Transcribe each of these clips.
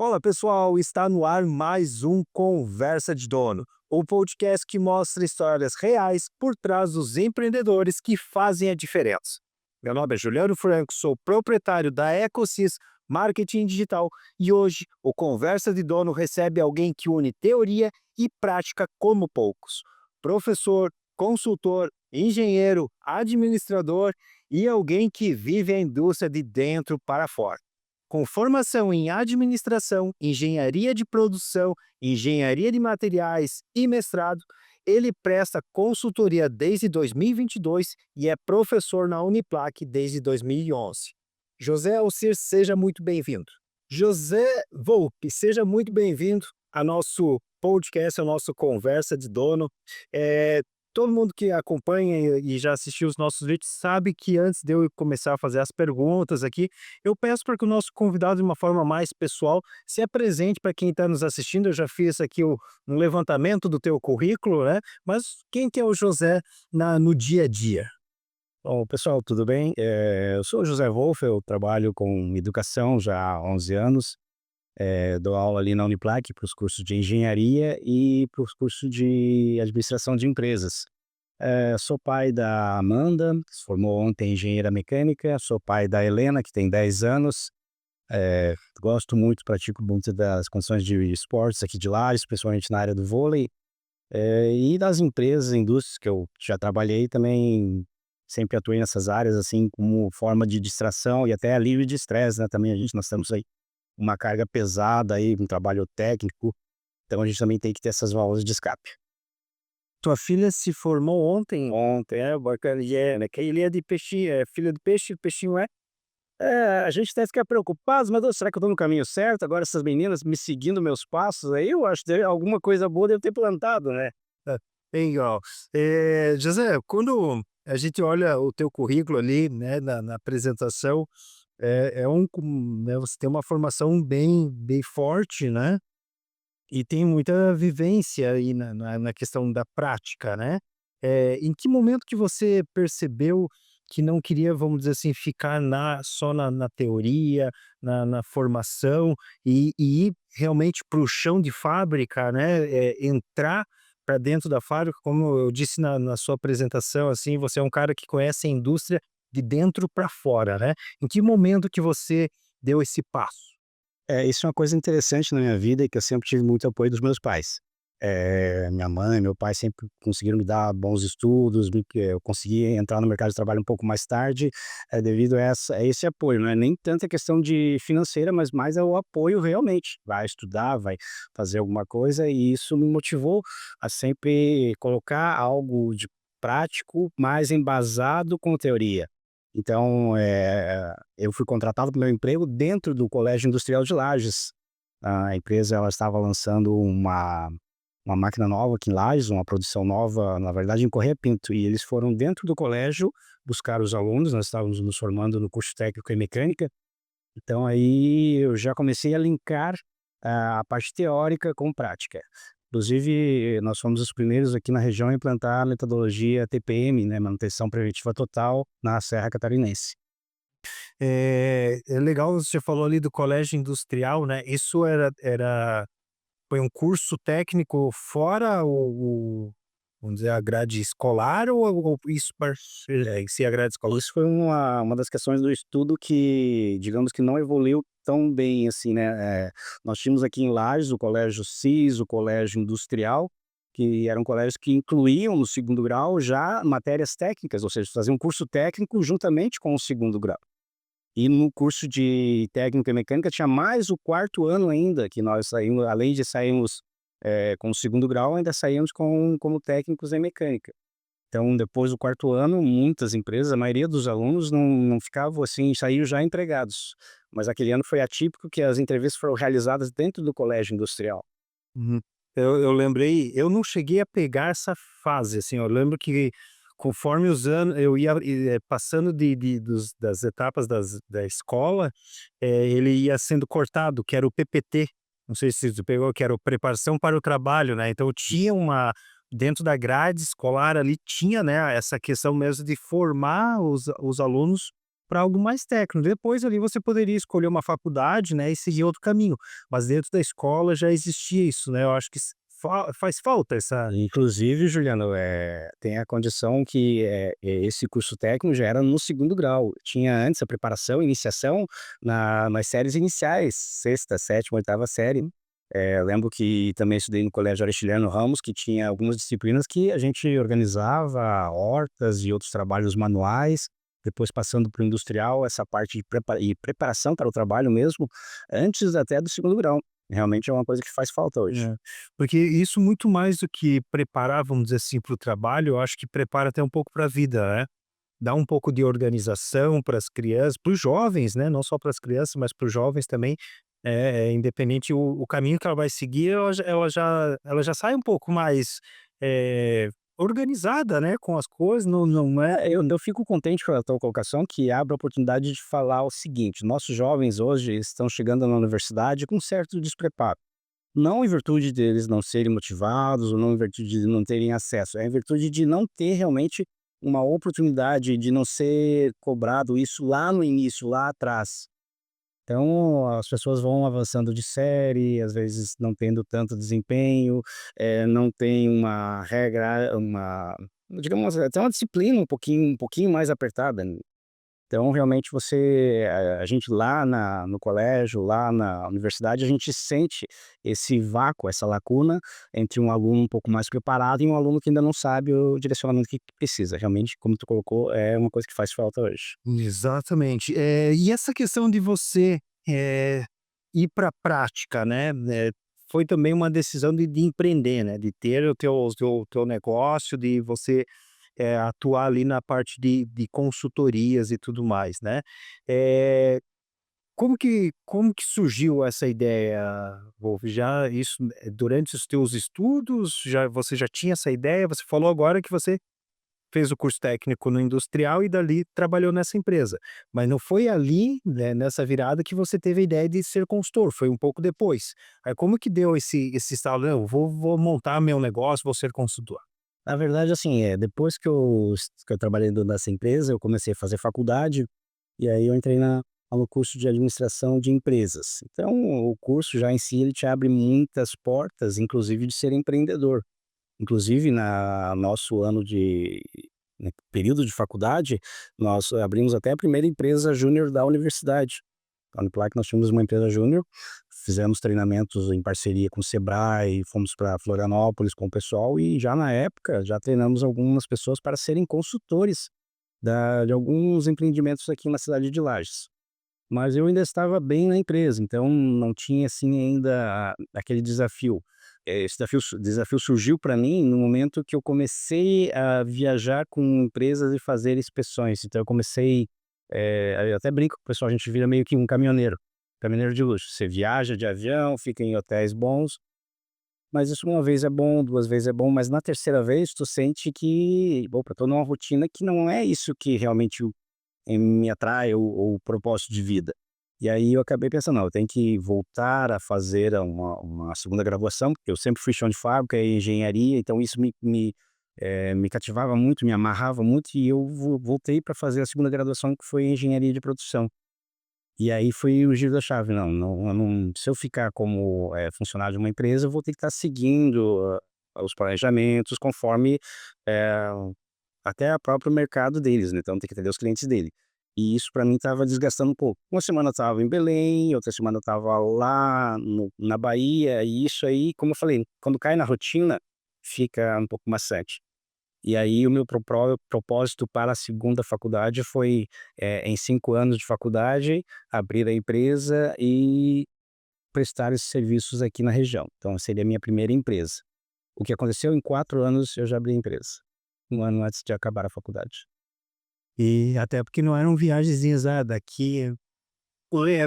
Fala pessoal, está no ar mais um Conversa de Dono, o podcast que mostra histórias reais por trás dos empreendedores que fazem a diferença. Meu nome é Juliano Franco, sou proprietário da Ecosys Marketing Digital e hoje o Conversa de Dono recebe alguém que une teoria e prática como poucos. Professor, consultor, engenheiro, administrador e alguém que vive a indústria de dentro para fora. Com formação em administração, engenharia de produção, engenharia de materiais e mestrado, ele presta consultoria desde 2022 e é professor na Uniplac desde 2011. José Alcir, seja muito bem-vindo. José Volpe, seja muito bem-vindo ao nosso podcast, ao nosso Conversa de Dono. Todo mundo que acompanha e já assistiu os nossos vídeos sabe que antes de eu começar a fazer as perguntas aqui, eu peço para que o nosso convidado, de uma forma mais pessoal, se apresente para quem está nos assistindo. Eu já fiz aqui um levantamento do teu currículo, né? Mas quem que é o José no dia a dia? Bom, pessoal, tudo bem? Eu sou o José Wolff, eu trabalho com educação já há 11 anos. Dou aula ali na Uniplac para os cursos de engenharia e para os cursos de administração de empresas. Sou pai da Amanda, que se formou ontem em engenheira mecânica. Sou pai da Helena, que tem 10 anos. Gosto muito, pratico muito das condições de esportes aqui de Lages, principalmente na área do vôlei. E das empresas, indústrias que eu já trabalhei também, sempre atuei nessas áreas, assim, como forma de distração e até alívio de estresse, né, também nós temos aí uma carga pesada aí, um trabalho técnico, então a gente também tem que ter essas válvulas de escape. Tua filha se formou ontem? Ontem, bacana, né, que ele é de peixinho, é filho de peixe, peixinho a gente deve ficar preocupado, mas será que eu tô no caminho certo? Agora essas meninas me seguindo meus passos aí, eu acho que alguma coisa boa devo ter plantado, né? Ah, legal. José, quando a gente olha o teu currículo ali, né, na apresentação, né, você tem uma formação bem forte, né? E tem muita vivência aí na questão da prática, né. Em que momento que você percebeu que não queria, vamos dizer assim, ficar só na teoria, na formação e ir realmente para o chão de fábrica, né, entrar para dentro da fábrica, como eu disse na sua apresentação, assim, você é um cara que conhece a indústria de dentro para fora, né. Em que momento que você deu esse passo? Isso é uma coisa interessante na minha vida e que eu sempre tive muito apoio dos meus pais. Minha mãe, meu pai sempre conseguiram me dar bons estudos, eu consegui entrar no mercado de trabalho um pouco mais tarde, devido a esse apoio, não é nem tanta questão de financeira, mas mais é o apoio realmente. Vai estudar, vai fazer alguma coisa e isso me motivou a sempre colocar algo de prático, mais embasado com teoria. Então, eu fui contratado para o meu emprego dentro do Colégio Industrial de Lages. A empresa ela estava lançando uma máquina nova aqui em Lages, uma produção nova, na verdade em Correia Pinto, e eles foram dentro do colégio buscar os alunos. Nós estávamos nos formando no curso técnico em mecânica, então aí eu já comecei a linkar a parte teórica com prática. Inclusive, nós fomos os primeiros aqui na região a implantar a metodologia TPM, né, manutenção preventiva total, na Serra Catarinense. É legal, você falou ali do colégio industrial, né, isso foi um curso técnico fora vamos dizer, a grade escolar ou isso em si a grade escolar? Isso foi uma das questões do estudo que, digamos que não evoluiu tão bem assim, né. Nós tínhamos aqui em Lages o colégio CIS, o colégio industrial, que eram colégios que incluíam no segundo grau já matérias técnicas, ou seja, faziam um curso técnico juntamente com o segundo grau. E no curso de técnica e mecânica tinha mais o quarto ano ainda, que nós saímos, além de sairmos, com o segundo grau, ainda saímos como técnicos em mecânica. Então, depois do quarto ano, muitas empresas, a maioria dos alunos não ficavam assim, saíram já empregados. Mas aquele ano foi atípico que as entrevistas foram realizadas dentro do colégio industrial. Uhum. Eu lembrei, eu não cheguei a pegar essa fase, assim, eu lembro que conforme os anos eu ia passando das etapas da escola, ele ia sendo cortado, que era o PPT, não sei se você pegou, que era o preparação para o trabalho, né, então tinha dentro da grade escolar ali tinha, né, essa questão mesmo de formar os alunos para algo mais técnico. Depois ali você poderia escolher uma faculdade, né, e seguir outro caminho, mas dentro da escola já existia isso, né, eu acho que faz falta essa. Inclusive, Juliano, tem a condição que, esse curso técnico já era no segundo grau. Tinha antes a preparação, iniciação nas séries iniciais, sexta, sétima, oitava série. Lembro que também estudei no Colégio Aristiliano Ramos, que tinha algumas disciplinas que a gente organizava hortas e outros trabalhos manuais, depois passando para o industrial, essa parte de preparação para o trabalho mesmo, antes até do segundo grau. Realmente é uma coisa que faz falta hoje. É, porque isso muito mais do que preparar, vamos dizer assim, para o trabalho, eu acho que prepara até um pouco para a vida, né. Dá um pouco de organização para as crianças, para os jovens, né, não só para as crianças, mas para os jovens também, independente o caminho que ela vai seguir, ela já sai um pouco mais, organizada, né, com as coisas, não é. Eu fico contente com a tua colocação, que abre a oportunidade de falar o seguinte: nossos jovens hoje estão chegando na universidade com certo despreparo. Não em virtude deles não serem motivados ou não em virtude de não terem acesso, é em virtude de não ter realmente uma oportunidade, de não ser cobrado isso lá no início, lá atrás. Então, as pessoas vão avançando de série, às vezes não tendo tanto desempenho, não tem uma regra, digamos, até uma disciplina um pouquinho mais apertada, né. Então, realmente a gente lá no colégio, lá na universidade, a gente sente esse vácuo, essa lacuna entre um aluno um pouco mais preparado e um aluno que ainda não sabe o direcionamento que precisa. Realmente, como tu colocou, é uma coisa que faz falta hoje. Exatamente. E essa questão de você, ir para a prática, né, foi também uma decisão de empreender, né, de ter o teu negócio, de você, atuar ali na parte de consultorias e tudo mais, né. Eh, como que surgiu essa ideia, Wolf? Já isso, durante os teus estudos, você já tinha essa ideia? Você falou agora que você fez o curso técnico no industrial e dali trabalhou nessa empresa. Mas não foi ali, né, nessa virada que você teve a ideia de ser consultor, foi um pouco depois. Aí como que deu esse estalo: "Não, vou montar meu negócio, vou ser consultor"? Na verdade, assim, depois que eu trabalhei nessa empresa, eu comecei a fazer faculdade, e aí eu entrei no curso de administração de empresas. Então, o curso já em si, ele te abre muitas portas, inclusive de ser empreendedor. Inclusive na nosso ano né, período de faculdade, nós abrimos até a primeira empresa júnior da universidade. A Uniplac nós tínhamos uma empresa júnior, fizemos treinamentos em parceria com o Sebrae, fomos para Florianópolis com o pessoal e já na época, já treinamos algumas pessoas para serem consultores de alguns empreendimentos aqui na cidade de Lages. Mas eu ainda estava bem na empresa, então não tinha, assim, ainda aquele desafio. Esse desafio surgiu para mim no momento que eu comecei a viajar com empresas e fazer inspeções. Então eu comecei, eu até brinco com o pessoal, a gente vira meio que um caminhoneiro de luxo. Você viaja de avião, fica em hotéis bons, mas isso uma vez é bom, 2 vezes é bom, mas na terceira vez tu sente que, opa, tô numa rotina que não é isso que realmente me atrai ou o propósito de vida. E aí eu acabei pensando: "Não, eu tenho que voltar a fazer uma segunda graduação", porque eu sempre fui chão de fábrica e engenharia, então isso me cativava muito, me amarrava muito e eu voltei para fazer a segunda graduação, que foi engenharia de produção. E aí foi o giro da chave: "Não, eu não, se eu ficar como, funcionário de uma empresa, eu vou ter que estar seguindo, os planejamentos conforme, eh, até o próprio mercado deles, né, então tem que atender os clientes dele. E isso para mim estava desgastando um pouco. Uma semana eu estava em Belém, outra semana eu estava lá na Bahia, e isso aí, como eu falei, quando cai na rotina, fica um pouco maçante. E aí o meu propósito para a segunda faculdade foi, em 5 anos de faculdade, abrir a empresa e prestar esses serviços aqui na região. Então seria a minha primeira empresa. O que aconteceu, em 4 anos eu já abri a empresa, 1 ano antes de acabar a faculdade. E até porque não eram viagenzinhas, daqui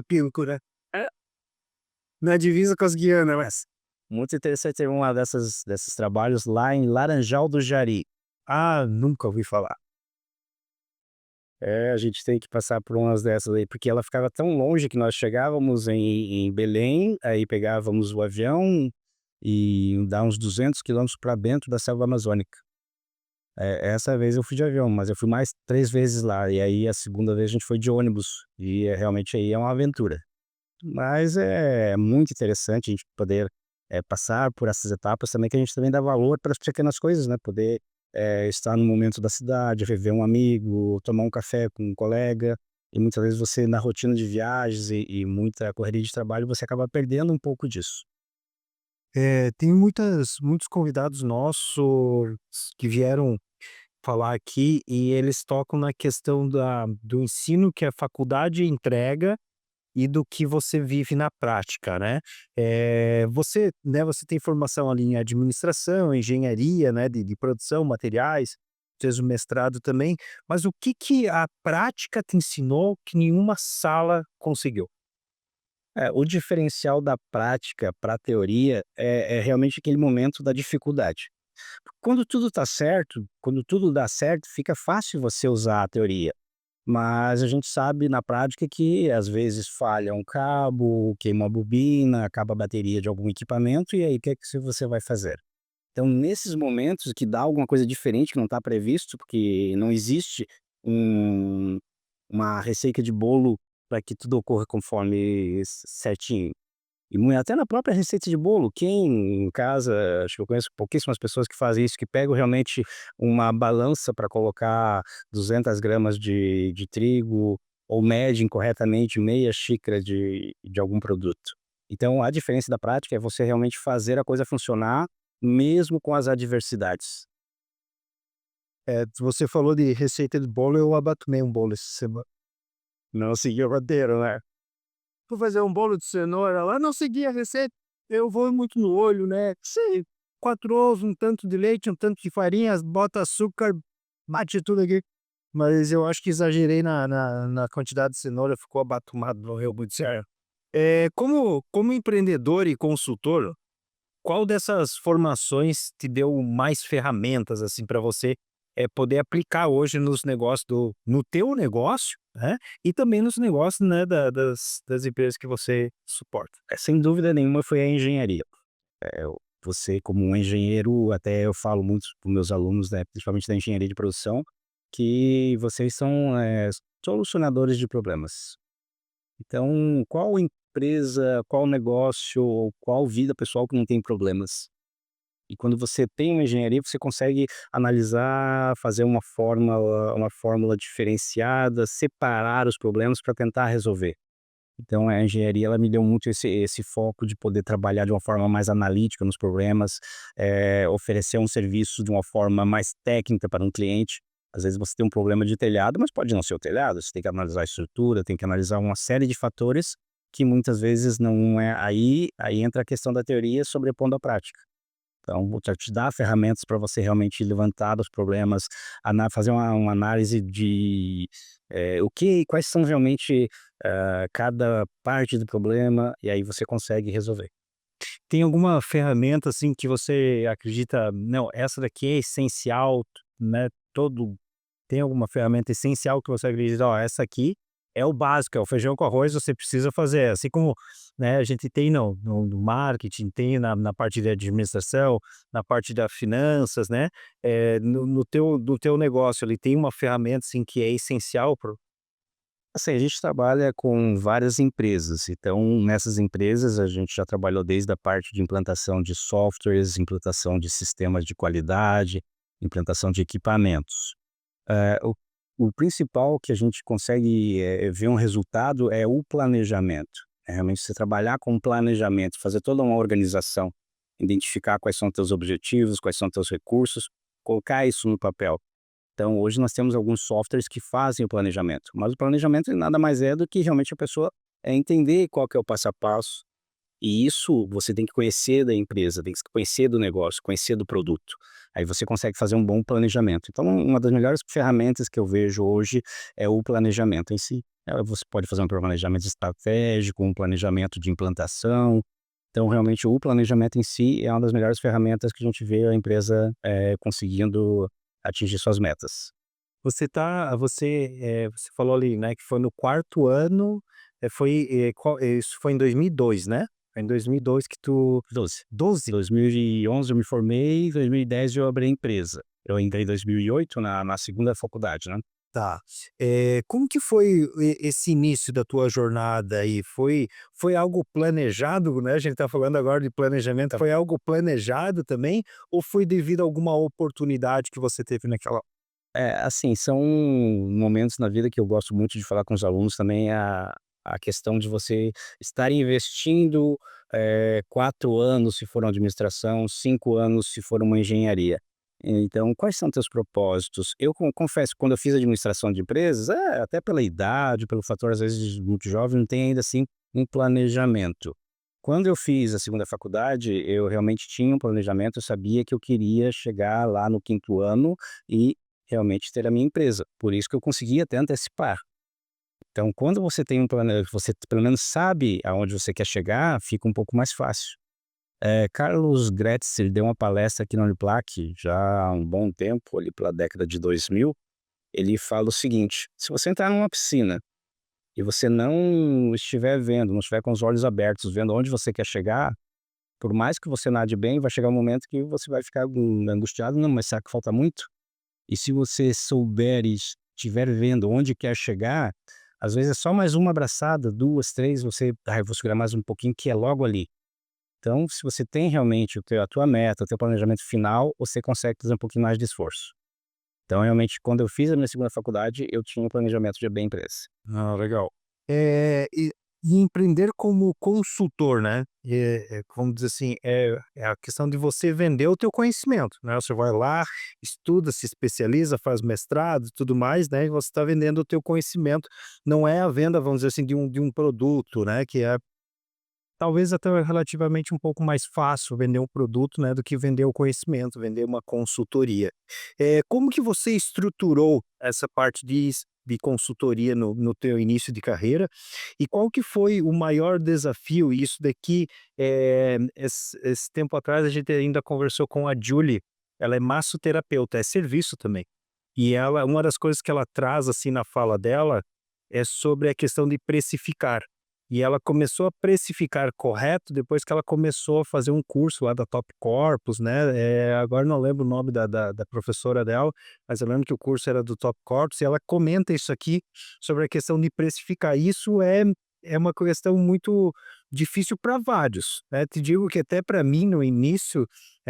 Pico, né, é, na divisa com as Guiana, mas Muito interessante, teve uma desses trabalhos lá em Laranjal do Jari. nunca ouvi falar. A gente tem que passar por umas dessas aí, porque ela ficava tão longe que nós chegávamos em Belém, aí pegávamos o avião e dá uns 200 quilômetros para dentro da selva amazônica. Essa vez eu fui de avião, mas eu fui mais 3 vezes lá, e aí a segunda vez a gente foi de ônibus, e realmente aí é uma aventura. Mas é muito interessante a gente poder, passar por essas etapas também, que a gente também dá valor para as pequenas coisas, né, poder, estar no momento da cidade, rever um amigo, tomar um café com um colega, e muitas vezes você na rotina de viagens e muita correria de trabalho, você acaba perdendo um pouco disso. Tem muitos convidados nossos que vieram falar aqui e eles tocam na questão do ensino que a faculdade entrega e do que você vive na prática, né. Você tem formação ali em administração, engenharia, né, de produção, materiais, fez o mestrado também, mas o que que a prática te ensinou que nenhuma sala conseguiu? O diferencial da prática para a teoria é realmente aquele momento da dificuldade. Quando tudo está certo, quando tudo dá certo, fica fácil você usar a teoria. Mas a gente sabe na prática que às vezes falha um cabo, queima a bobina, acaba a bateria de algum equipamento e aí o que é que você vai fazer? Então nesses momentos que dá alguma coisa diferente que não está previsto, porque não existe um uma receita de bolo para que tudo ocorra conforme certinho. E até na própria receita de bolo, quem em casa, acho que eu conheço pouquíssimas pessoas que fazem isso, que pegam realmente uma balança para colocar 200 gramas de trigo, ou medem corretamente meia xícara de algum produto. Então a diferença da prática é você realmente fazer a coisa funcionar, mesmo com as adversidades. Você falou de receita de bolo, eu abatumei um bolo essa semana. Não seguir o roteiro, né? Fui fazer um bolo de cenoura lá, não segui a receita, eu vou muito no olho, né, sei, 4 ovos, um tanto de leite, um tanto de farinha, bota açúcar, bate tudo aqui. Mas eu acho que exagerei na quantidade de cenoura, ficou abatumado, morreu muito sério. Como empreendedor e consultor, qual dessas formações te deu mais ferramentas, assim, para você, poder aplicar hoje nos negócios no teu negócio, né, e também nos negócios, né, das empresas que você suporta? Sem dúvida nenhuma foi a engenharia. Você como um engenheiro, até eu falo muito para os meus alunos, né, principalmente da engenharia de produção, que vocês são, solucionadores de problemas. Então, qual empresa, qual negócio ou qual vida pessoal que não tem problemas? E quando você tem uma engenharia, você consegue analisar, fazer uma fórmula diferenciada, separar os problemas para tentar resolver. Então a engenharia ela me deu muito esse foco de poder trabalhar de uma forma mais analítica nos problemas, oferecer um serviço de uma forma mais técnica para um cliente. Às vezes você tem um problema de telhado, mas pode não ser o telhado, você tem que analisar a estrutura, tem que analisar uma série de fatores que muitas vezes não é aí entra a questão da teoria sobrepondo a prática. Então, vou te dar ferramentas para você realmente levantar os problemas, fazer uma análise de quais são realmente cada parte do problema, e aí você consegue resolver. Tem alguma ferramenta, assim, que você acredita: "Não, essa daqui é essencial", né, todo tem alguma ferramenta essencial que você acredita: "Ó, essa aqui é o básico, é o feijão com arroz, você precisa fazer", assim como, né, a gente tem no marketing, tem na parte de administração, na parte da finanças, né, no teu negócio ali, tem uma ferramenta, assim, que é essencial para Assim, a gente trabalha com várias empresas, então nessas empresas a gente já trabalhou desde a parte de implantação de softwares, implantação de sistemas de qualidade, implantação de equipamentos. O principal que a gente consegue, ver um resultado é o planejamento. É realmente você trabalhar com planejamento, fazer toda uma organização, identificar quais são teus objetivos, quais são teus recursos, colocar isso no papel. Então hoje nós temos alguns softwares que fazem o planejamento, mas o planejamento nada mais é do que realmente a pessoa, entender qual que é o passo a passo, e isso você tem que conhecer da empresa, tem que conhecer do negócio, conhecer do produto. Aí você consegue fazer um bom planejamento. Então, uma das melhores ferramentas que eu vejo hoje é o planejamento em si. Você pode fazer um planejamento estratégico, um planejamento de implantação. Então, realmente, o planejamento em si é uma das melhores ferramentas que a gente vê a empresa conseguindo atingir suas metas. você falou ali, né, que foi no quarto ano, isso foi em 2002, né? Foi em 2002 que tu 12. 12? 2011 eu me formei, 2010 eu abri a empresa. Eu entrei em 2008 na segunda faculdade, né. Tá. Como que foi esse início da tua jornada aí? Foi algo planejado, né, a gente tá falando agora de planejamento, foi algo planejado também, ou foi devido a alguma oportunidade que você teve naquela. Assim, são momentos na vida que eu gosto muito de falar com os alunos também, a questão de você estar investindo, 4 anos se for uma administração, 5 anos se for uma engenharia. Então, quais são teus propósitos? Eu confesso que quando eu fiz administração de empresas, até pela idade, pelo fator às vezes de muito jovem, não tem ainda assim um planejamento. Quando eu fiz a segunda faculdade, eu realmente tinha um planejamento, eu sabia que eu queria chegar lá no 5º ano e realmente ter a minha empresa, por isso que eu consegui até antecipar. Então quando você tem um plano, você pelo menos sabe aonde você quer chegar, fica um pouco mais fácil. Carlos Gretzer deu uma palestra aqui na Uniplac, já há um bom tempo, ali pela década de 2000, ele fala o seguinte: "Se você entrar numa piscina e você não estiver vendo, não estiver com os olhos abertos, vendo onde você quer chegar, por mais que você nade bem, vai chegar um momento que você vai ficar angustiado, não, mas será que falta muito?" E se você souber e estiver vendo onde quer chegar, às vezes é só mais uma abraçada, 2, 3, você: "Ai, vou segurar mais um pouquinho", que é logo ali. Então, se você tem realmente a tua meta, o teu planejamento final, você consegue fazer um pouquinho mais de esforço. Então, realmente, quando eu fiz a minha segunda faculdade, eu tinha um planejamento de abrir a empresa. Ah, legal. E empreender como consultor, né, vamos dizer assim, é a questão de você vender o teu conhecimento, né, você vai lá, estuda, se especializa, faz mestrado e tudo mais, né, e você está vendendo o teu conhecimento, não é a venda, vamos dizer assim, de um produto, né, que é talvez até relativamente um pouco mais fácil vender um produto, né, do que vender o conhecimento, vender uma consultoria. Como que você estruturou essa parte de consultoria no teu início de carreira? E qual que foi o maior desafio? E isso daqui, esse tempo atrás a gente ainda conversou com a Julie, ela é massoterapeuta, é serviço também. E ela, uma das coisas que ela traz, assim, na fala dela, é sobre a questão de precificar. E ela começou a precificar correto depois que ela começou a fazer um curso lá da Top Corpus, né, agora não lembro o nome da professora dela, mas eu lembro que o curso era do Top Corpus e ela comenta isso aqui, sobre a questão de precificar. Isso é uma questão muito difícil para vários, né, te digo que até para mim no início,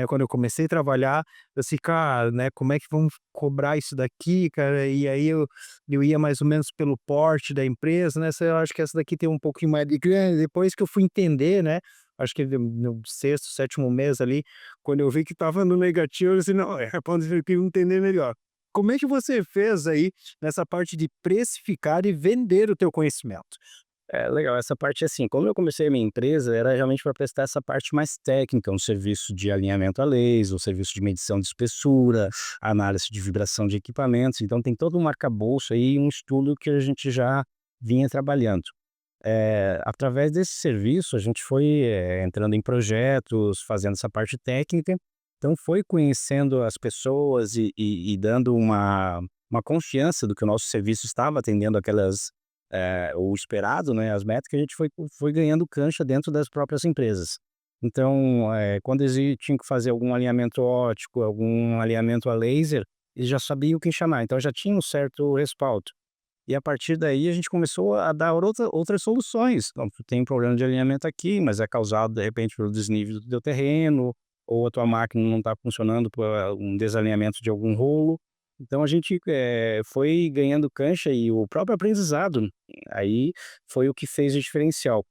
quando eu comecei a trabalhar, eu assim: "Cara, né, como é que vamos cobrar isso daqui, cara?" E aí eu ia mais ou menos pelo porte da empresa, né, eu acho que essa daqui tem um pouquinho mais de grana, depois que eu fui entender, né, acho que no sexto, sétimo mês ali, quando eu vi que estava no negativo, eu disse: "Não, é quando eu queria entender melhor." Como é que você fez aí, nessa parte de precificar e vender o teu conhecimento? É legal, essa parte assim, como eu comecei a minha empresa, era realmente para prestar essa parte mais técnica, um serviço de alinhamento a laser, um serviço de medição de espessura, análise de vibração de equipamentos, então tem todo um arcabouço aí, um estudo que a gente já vinha trabalhando. Através desse serviço, a gente foi, entrando em projetos, fazendo essa parte técnica, então foi conhecendo as pessoas e dando uma confiança do que o nosso serviço estava atendendo aquelas, o esperado, né, as métricas, a gente foi ganhando cancha dentro das próprias empresas. Então, quando tinha que fazer algum alinhamento óptico, algum alinhamento a laser, eles já sabiam quem chamar, então já tinha um certo respaldo. E a partir daí a gente começou a dar outras soluções. Então, tu tem um problema de alinhamento aqui, mas é causado de repente pelo desnível do teu terreno, ou a tua máquina não está funcionando por um desalinhamento de algum rolo. Então a gente, foi ganhando cancha e o próprio aprendizado, aí foi o que fez o diferencial.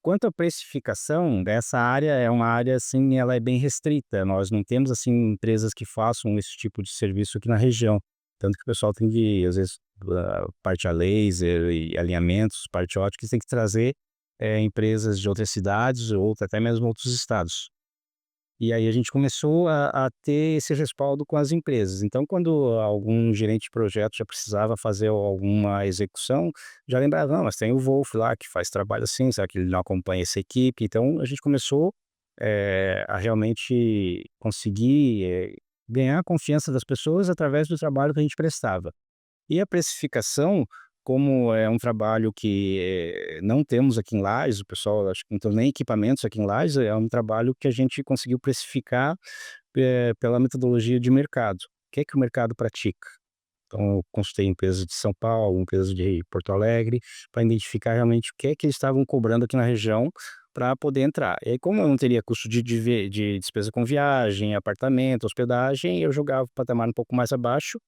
Quanto à precificação, essa área é uma área, assim, ela é bem restrita, nós não temos, assim, empresas que façam esse tipo de serviço aqui na região, tanto que o pessoal tem que, às vezes, parte a laser e alinhamentos, parte ótica, tem que trazer, empresas de outras cidades ou até mesmo outros estados. E aí a gente começou a ter esse respaldo com as empresas. Então, quando algum gerente de projeto já precisava fazer alguma execução, já lembrava: "Não, mas tem o Wolf lá que faz trabalho assim, será que ele não acompanha essa equipe?". Então a gente começou, a realmente conseguir, ganhar a confiança das pessoas através do trabalho que a gente prestava. E a precificação, como é um trabalho que, não temos aqui em Lages, o pessoal acho que não tem nem equipamentos aqui em Lages, é um trabalho que a gente conseguiu precificar, pela metodologia de mercado, que é que o mercado pratica. Então eu consultei empresas de São Paulo, empresas de Porto Alegre, para identificar realmente o que é que eles estavam cobrando aqui na região para poder entrar. E aí como eu não teria custo de despesa com viagem, apartamento, hospedagem, eu jogava o patamar um pouco mais abaixo,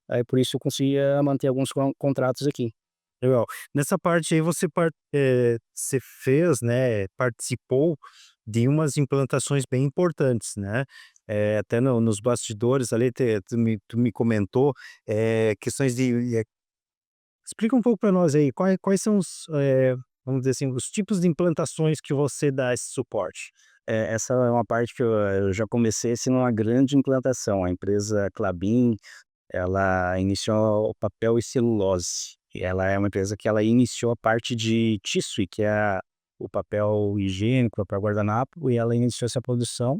aí por isso eu conseguia manter alguns contratos aqui. Legal. Nessa parte aí você fez, né, participou de umas implantações bem importantes, né, até nos bastidores ali tu me comentou, questões explica um pouco para nós aí, quais são vamos dizer assim, os tipos de implantações que você dá esse suporte? Essa é uma parte que eu já comecei, assim, numa grande implantação. A empresa Klabin, ela iniciou o papel e celulose. E ela é uma empresa que ela iniciou a parte de tissue, que é o papel higiênico, papel guardanapo, e ela iniciou essa produção.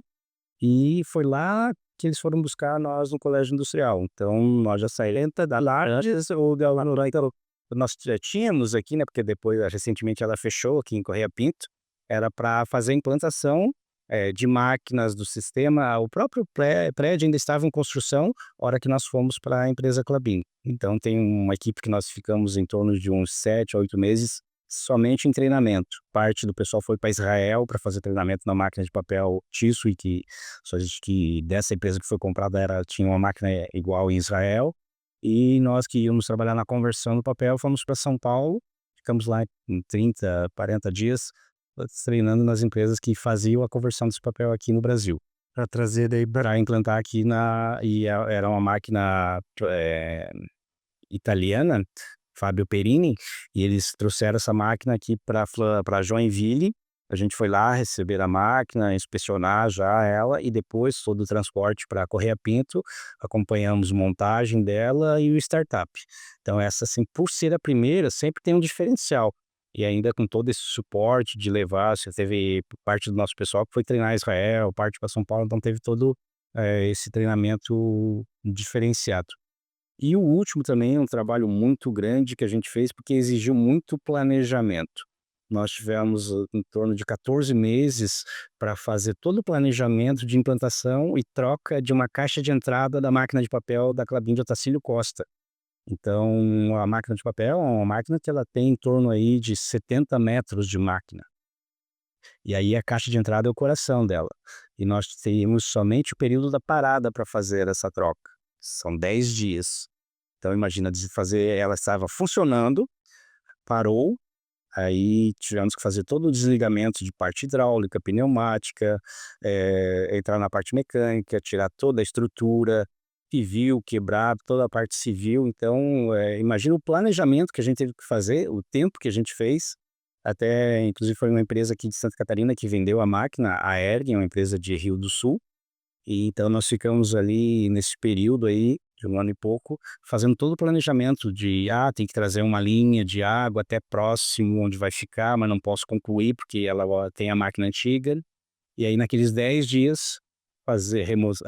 E foi lá que eles foram buscar nós no colégio industrial. Então, nós já saímos da Lages ou da lá então, nós já tínhamos aqui, né, porque depois, recentemente ela fechou aqui em Correia Pinto, era para fazer a implantação, de máquinas do sistema. O próprio prédio ainda estava em construção, hora que nós fomos para a empresa Klabin. Então tem uma equipe que nós ficamos em torno de uns 7 a 8 meses somente em treinamento. Parte do pessoal foi para Israel para fazer treinamento na máquina de papel Tissue, que só diz que dessa empresa que foi comprada tinha uma máquina igual em Israel. E nós que íamos trabalhar na conversão do papel, fomos para São Paulo, ficamos lá em 30, 40 dias, treinando nas empresas que faziam a conversão desse papel aqui no Brasil. Para trazer daí Para implantar aqui era uma máquina italiana, Fábio Perini, e eles trouxeram essa máquina aqui para Joinville. A gente foi lá receber a máquina, inspecionar já ela e depois todo o transporte para Correia Pinto, acompanhamos montagem dela e o startup. Então essa, assim, por ser a primeira, sempre tem um diferencial. E ainda com todo esse suporte de levar, você teve parte do nosso pessoal que foi treinar em Israel, parte para São Paulo, então teve todo, esse treinamento diferenciado. E o último também é um trabalho muito grande que a gente fez, porque exigiu muito planejamento. Nós tivemos em torno de 14 meses para fazer todo o planejamento de implantação e troca de uma caixa de entrada da máquina de papel da Klabin de Otacílio Costa. Então, a máquina de papel é uma máquina que ela tem em torno aí de 70 metros de máquina. E aí a caixa de entrada é o coração dela. E nós teríamos somente o período da parada para fazer essa troca. São 10 dias. Então imagina, ela estava funcionando, parou, aí tivemos que fazer todo o desligamento de parte hidráulica, pneumática, entrar na parte mecânica, tirar toda a estrutura, civil, quebrar toda a parte civil. Então, imagina o planejamento que a gente teve que fazer, o tempo que a gente fez, até inclusive foi uma empresa aqui de Santa Catarina que vendeu a máquina, a Ergen, uma empresa de Rio do Sul. E então nós ficamos ali nesse período aí, de 1 ano e pouco, fazendo todo o planejamento de, tem que trazer uma linha de água até próximo onde vai ficar, mas não posso concluir porque ela tem a máquina antiga. E aí naqueles 10 dias, fazer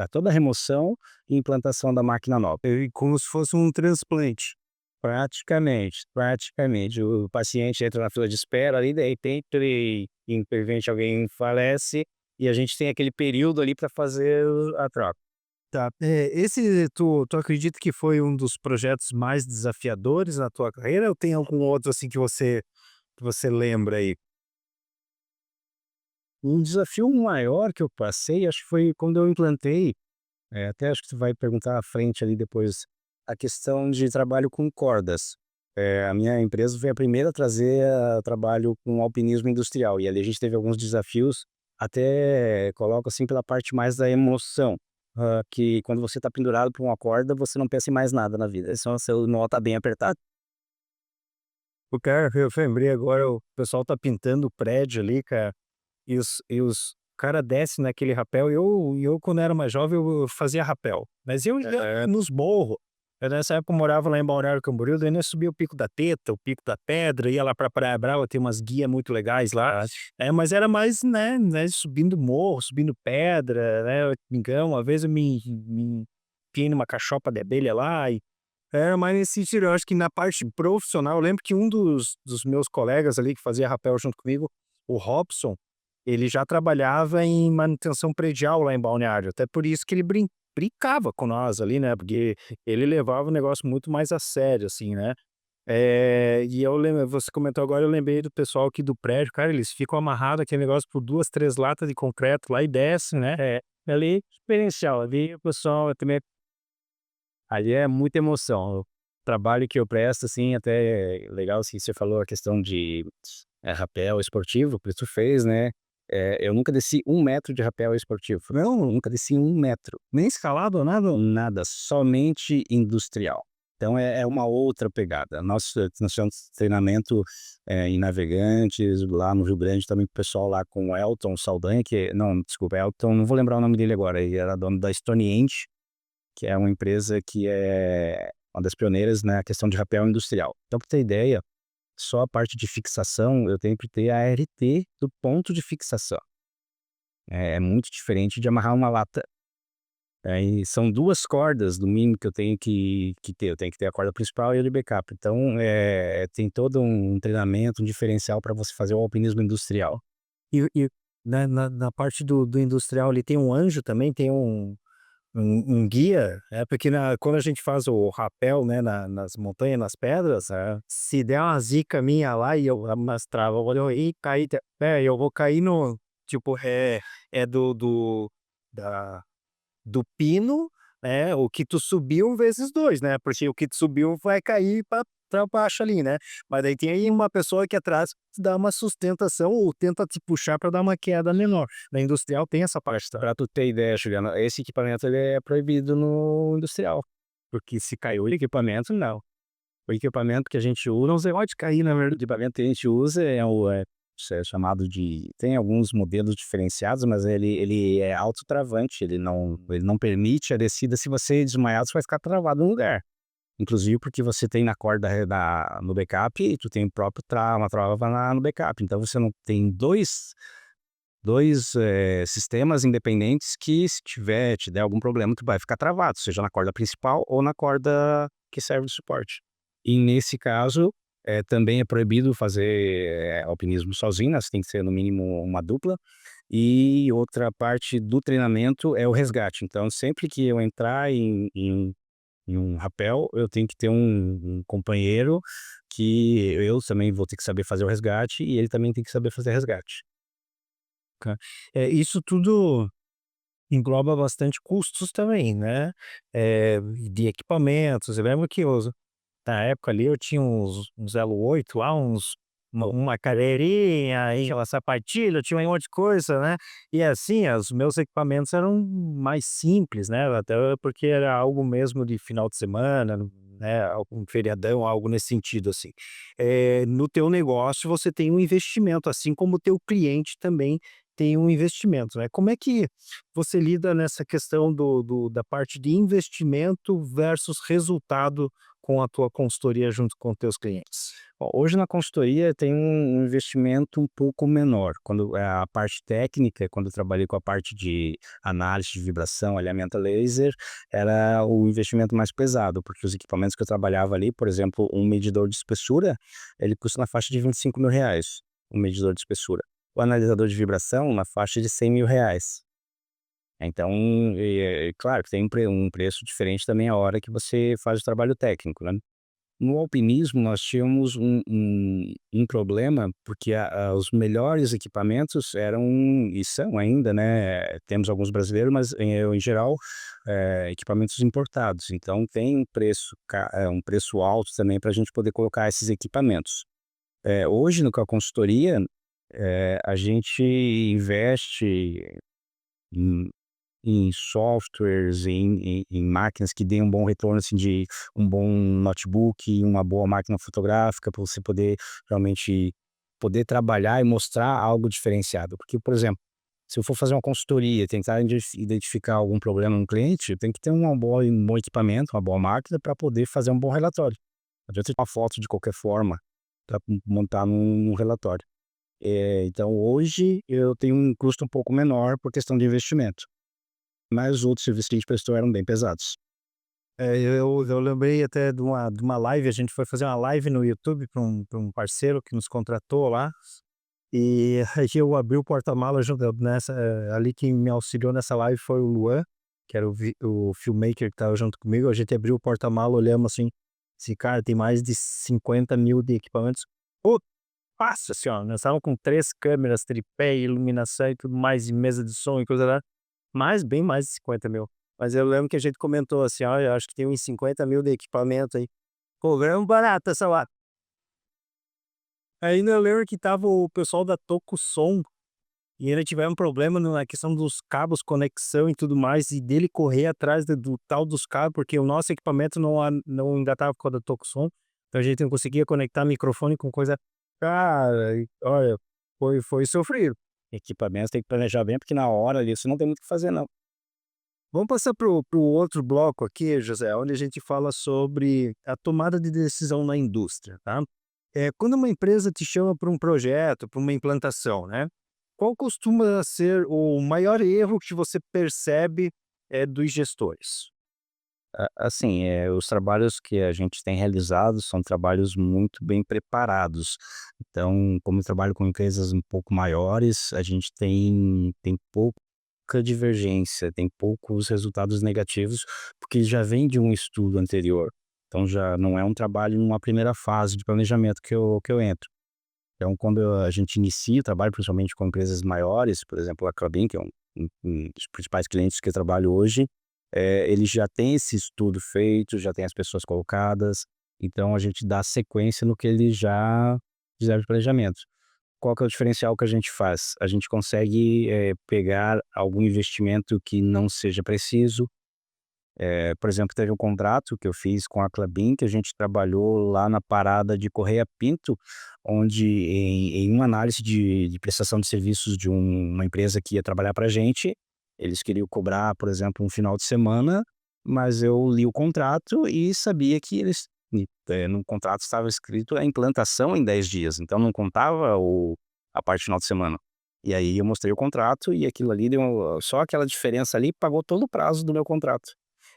toda a remoção e implantação da máquina nova. como se fosse um transplante. Praticamente, praticamente. O paciente entra na fila de espera ali, de repente ele, intervém, alguém falece, e a gente tem aquele período ali para fazer a troca. Tá. Esse tu acredita que foi um dos projetos mais desafiadores na tua carreira ou tem algum outro, assim, que você lembra aí? Um desafio maior que eu passei, acho que foi quando eu implantei, até acho que você vai perguntar à frente ali depois, a questão de trabalho com cordas. A minha empresa foi a primeira a trazer trabalho com alpinismo industrial, e ali a gente teve alguns desafios, até coloco assim pela parte mais da emoção, que quando você está pendurado por uma corda, você não pensa em mais nada na vida, é só seu nó tá bem apertado. O cara, eu lembrei agora, o pessoal tá pintando o prédio ali, cara, e os cara desce naquele rapel, e eu quando era mais jovem eu fazia rapel, mas eu ia nos morros. Eu nessa época eu morava lá em Balneário Camboriú, daí nós subia o Pico da Teta, o Pico da Pedra, ia lá pra Praia Brava, tem umas guias muito legais lá. Mas era mais, né, subindo morro, subindo pedra, né, Pingão, uma vez eu me enfiei numa cachopa de abelha lá, e era mais nesse sentido. Eu acho que na parte profissional, eu lembro que um dos meus colegas ali que fazia rapel junto comigo, o Robson, ele já trabalhava em manutenção predial lá em Balneário, até por isso que ele brincava com nós ali, né, porque ele levava o negócio muito mais a sério, assim, né. E eu lembro você comentou agora, eu lembrei do pessoal aqui do prédio, cara, eles ficam amarrado aquele negócio por 2, 3 latas de concreto lá e desce, né. Ali experiencial, ali o pessoal também ali é muita emoção. O trabalho que eu presto, assim, até é legal, assim, você falou a questão de, rapel esportivo que tu fez, né. Eu nunca desci 1 metro de rapel esportivo. Não, nunca desci 1 metro. Nem escalado ou nada? Nada, somente industrial. Então é uma outra pegada. Nós tivemos treinamento, em Navegantes, lá no Rio Grande também com o pessoal lá com o Elton Saldanha, que não, desculpa, Elton, não vou lembrar o nome dele agora, ele era dono da Stoniente, que é uma empresa que é uma das pioneiras na questão de rapel industrial. Então pra ter ideia, só a parte de fixação, eu tenho que ter a ART do ponto de fixação. É muito diferente de amarrar uma lata. Aí são 2 cordas no mínimo que eu tenho que ter, eu tenho que ter a corda principal e a de backup. Então, tem todo um treinamento, um diferencial para você fazer o alpinismo industrial. E na parte do industrial ali tem um anjo também, tem um guia, porque quando a gente faz o rapel, né, nas montanhas, nas pedras, se der uma zica minha lá e eu umas travas, eu vou ir cair, eu vou cair no, tipo, é da do pino, né, o que tu subiu vezes 2, né, porque o que tu subiu vai cair pra baixo ali, né. Mas daí tem aí uma pessoa aqui atrás que dá uma sustentação ou tenta te puxar pra dar uma queda menor. Na industrial tem essa parte, tá. Pra tu ter ideia, Juliano, esse equipamento ele é proibido no industrial, porque se caiu o equipamento, não. O equipamento que a gente usa não, você pode cair, na verdade, o equipamento que a gente usa isso é chamado de, tem alguns modelos diferenciados, mas ele é autotravante, ele não permite a descida. Se você desmaiar, você vai ficar travado no lugar. Inclusive porque você tem na corda no backup e tu tem o próprio uma trava no backup, então você não tem dois sistemas independentes que se te der algum problema, tu vai ficar travado, seja na corda principal ou na corda que serve de suporte. E nesse caso, também é proibido fazer, alpinismo sozinho, né, você tem que ser no mínimo uma dupla. E outra parte do treinamento é o resgate, então sempre que eu entrar em um rapel, eu tenho que ter um companheiro que eu também vou ter que saber fazer o resgate e ele também tem que saber fazer resgate. Isso tudo engloba bastante custos também, né, de equipamentos. Eu lembro que na época ali eu tinha uns Elo 8 lá, uma cadeirinha e aquela sapatilha, tinha um monte de coisa, né. E assim, os meus equipamentos eram mais simples, né, até porque era algo mesmo de final de semana, né, algum feriadão, algo nesse sentido, assim. No teu negócio você tem um investimento, assim como o teu cliente também tem um investimento, né. Como é que você lida nessa questão da parte de investimento versus resultado com a tua consultoria junto com teus clientes? Bom, hoje na consultoria tem um investimento um pouco menor, quando é a parte técnica, quando eu trabalhei com a parte de análise de vibração, alinhamento a laser, era o investimento mais pesado, porque os equipamentos que eu trabalhava ali, por exemplo, um medidor de espessura, ele custa na faixa de R$ 25.000, um medidor de espessura. O analisador de vibração na faixa de R$ 100.000. Então, claro que tem um preço diferente também a hora que você faz o trabalho técnico, né. No alpinismo nós tínhamos um problema, porque os melhores equipamentos eram e são ainda, né, temos alguns brasileiros, mas em geral, equipamentos importados, então tem um preço alto também para a gente poder colocar esses equipamentos. Hoje com a consultoria, a gente investe em softwares, em máquinas que deem um bom retorno, assim, de um bom notebook, uma boa máquina fotográfica, para você poder realmente poder trabalhar e mostrar algo diferenciado. Porque, por exemplo, se eu for fazer uma consultoria, tentar identificar algum problema no cliente, eu tenho que ter um bom equipamento, uma boa máquina para poder fazer um bom relatório. Não adianta eu tirar uma foto de qualquer forma para montar num relatório. Então hoje eu tenho um custo um pouco menor por questão de investimento, mas os outros serviços que a gente prestou eram bem pesados. Eu lembrei até de uma live, a gente foi fazer uma live no YouTube para um parceiro que nos contratou lá, e aí eu abri o porta-malas junto nessa ali quem me auxiliou nessa live foi o Luan, que era o filmmaker que estava junto comigo, a gente abriu o porta-mala, olhamos assim, cara, tem mais de 50.000 de equipamentos. Pô, fácil, assim, ó, nós estávamos com 3 câmeras, tripé, iluminação e tudo mais, e mesa de som e coisa lá, mas bem mais de 50.000. Mas eu lembro que a gente comentou assim: "Olha, acho que tem uns 50.000 de equipamento aí". Cobramos barato essa lá. Ainda eu lembro que tava o pessoal da Tokusom, e ainda tivemos problema na questão dos cabos, conexão e tudo mais, e dele correr atrás do tal dos cabos, porque o nosso equipamento não engatava com a da Tokusom, então a gente não conseguia conectar microfone com coisa, cara, e olha, foi sofrido. Equipamentos tem que planejar bem, porque na hora ali você não tem muito o que fazer não. Vamos passar pro outro bloco aqui, José, onde a gente fala sobre a tomada de decisão na indústria, tá? Quando uma empresa te chama para um projeto, para uma implantação, né? Qual costuma ser o maior erro que você percebe, dos gestores? Assim, os trabalhos que a gente tem realizado são trabalhos muito bem preparados. Então, como eu trabalho com empresas um pouco maiores, a gente tem pouca divergência, tem poucos resultados negativos, porque já vem de um estudo anterior. Então já não é um trabalho numa primeira fase de planejamento que eu entro. Então quando a gente inicia o trabalho, principalmente com empresas maiores, por exemplo, a Klabin, que é um dos principais clientes que eu trabalho hoje, ele já tem esse estudo feito, já tem as pessoas colocadas, então a gente dá sequência no que eles já fizeram de planejamento. Qual que é o diferencial que a gente faz? A gente consegue, pegar algum investimento que não seja preciso. Por exemplo, teve um contrato que eu fiz com a Klabin, que a gente trabalhou lá na parada de Correia Pinto, onde em uma análise de prestação de serviços de uma empresa que ia trabalhar para a gente, eles queriam cobrar, por exemplo, um final de semana, mas eu li o contrato e sabia que no contrato estava escrito a implantação em 10 dias, então não contava a parte final de semana. E aí eu mostrei o contrato e aquilo ali deu só aquela diferença ali pagou todo o prazo do meu contrato.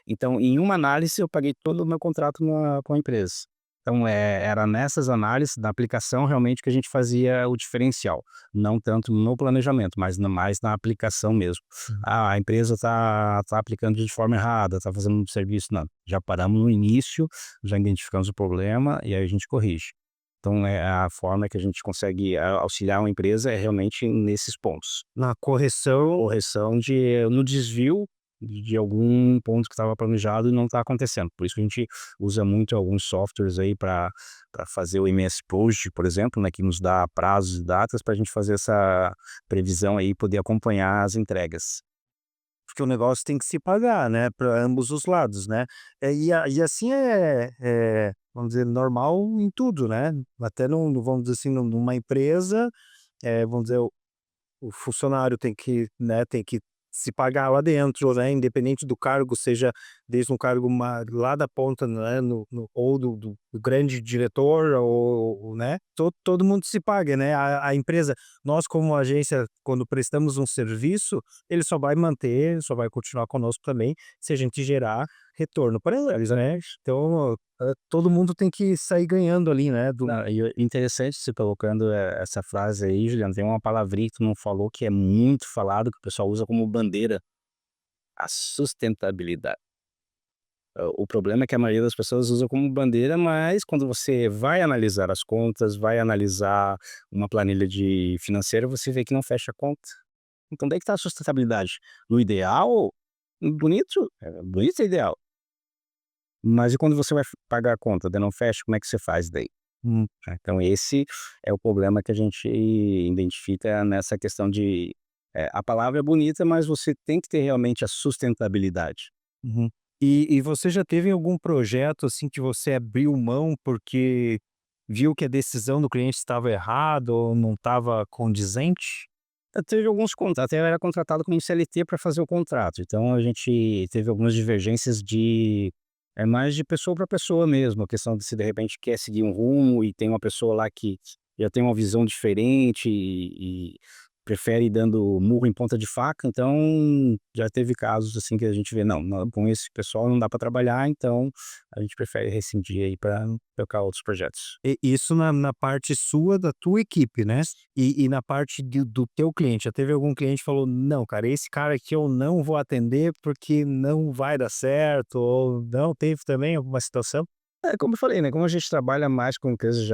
Então, em uma análise, eu paguei todo o meu contrato com a empresa. Então, era nessas análises, da aplicação, realmente, que a gente fazia o diferencial. Não tanto no planejamento, mas mais na aplicação mesmo. Ah, a empresa está aplicando de forma errada, está fazendo um serviço. Não, já paramos no início, já identificamos o problema e aí a gente corrige. Então, a forma que a gente consegue auxiliar uma empresa é realmente nesses pontos. Na correção. Correção no desvio de algum ponto que estava planejado e não está acontecendo. Por isso que a gente usa muito alguns softwares aí para fazer o MS Project, por exemplo, né, que nos dá prazos e datas para a gente fazer essa previsão aí e poder acompanhar as entregas. Porque o negócio tem que se pagar, né, para ambos os lados, né. E assim vamos dizer, normal em tudo, né. Até vamos dizer assim, numa empresa, vamos dizer, o funcionário tem que, né, tem que se pagar lá dentro, né, independente do cargo, seja desde um cargo lá da ponta, né, ou do grande diretor, ou, né, todo mundo se paga, né, a empresa, nós como agência, quando prestamos um serviço, ele só vai manter, só vai continuar conosco também, se a gente gerar retorno para eles, né, então, todo mundo tem que sair ganhando ali, né, Não, e o interessante você colocando, essa frase aí, Juliano, tem uma palavrinha que tu não falou que é muito falado, que o pessoal usa como bandeira, a sustentabilidade. O problema é que a maioria das pessoas usa como bandeira, mas quando você vai analisar as contas, vai analisar uma planilha de financeira, você vê que não fecha a conta. Então daí que tá a sustentabilidade. No ideal, bonito é ideal, mas e quando você vai pagar a conta, daí não fecha, como é que você faz daí? Então esse é o problema que a gente identifica nessa questão de, a palavra é bonita, mas você tem que ter realmente a sustentabilidade. Uhum. E você já teve algum projeto, assim, que você abriu mão porque viu que a decisão do cliente estava errada ou não estava condizente? Teve alguns contratos, eu era contratado como CLT para fazer o contrato, então a gente teve algumas divergências mais de pessoa para pessoa mesmo, a questão de se de repente quer seguir um rumo e tem uma pessoa lá que já tem uma visão diferente prefere ir dando murro em ponta de faca, então já teve casos assim que a gente vê, não, com esse pessoal não dá para trabalhar, então a gente prefere rescindir aí para tocar outros projetos. E isso na parte sua, da tua equipe, né? E na parte do teu cliente, já teve algum cliente que falou: "Não, cara, esse cara aqui eu não vou atender porque não vai dar certo", ou não, teve também alguma situação? É, como eu falei, né, como a gente trabalha mais com empresas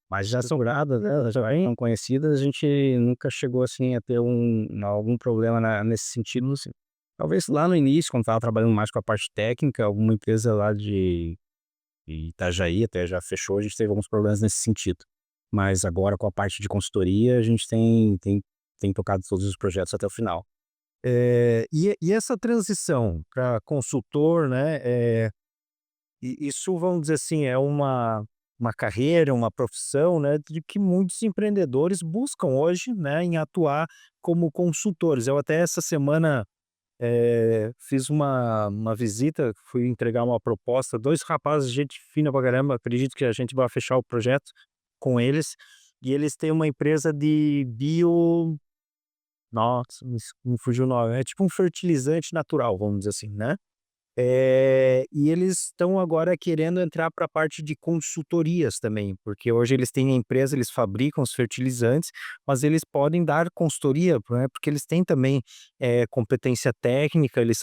mais já estruturadas, né, já bem conhecidas, a gente nunca chegou, assim, a ter algum problema nesse sentido, assim. Talvez lá no início, quando estava trabalhando mais com a parte técnica, alguma empresa lá de Itajaí até já fechou, a gente teve alguns problemas nesse sentido. Mas agora com a parte de consultoria, a gente tem tocado todos os projetos até o final. E essa transição para consultor, né, isso, vamos dizer assim, é uma carreira, uma profissão, né, de que muitos empreendedores buscam hoje, né, em atuar como consultores. Eu até essa semana, fiz uma visita, fui entregar uma proposta, 2 rapazes, gente fina pra caramba, acredito que a gente vai fechar o projeto com eles, e eles têm uma empresa de nossa, me fugiu o nome, é tipo um fertilizante natural, vamos dizer assim, né. E eles estão agora querendo entrar para a parte de consultorias também, porque hoje eles têm a empresa, eles fabricam os fertilizantes, mas eles podem dar consultoria, né, porque eles têm também, competência técnica, eles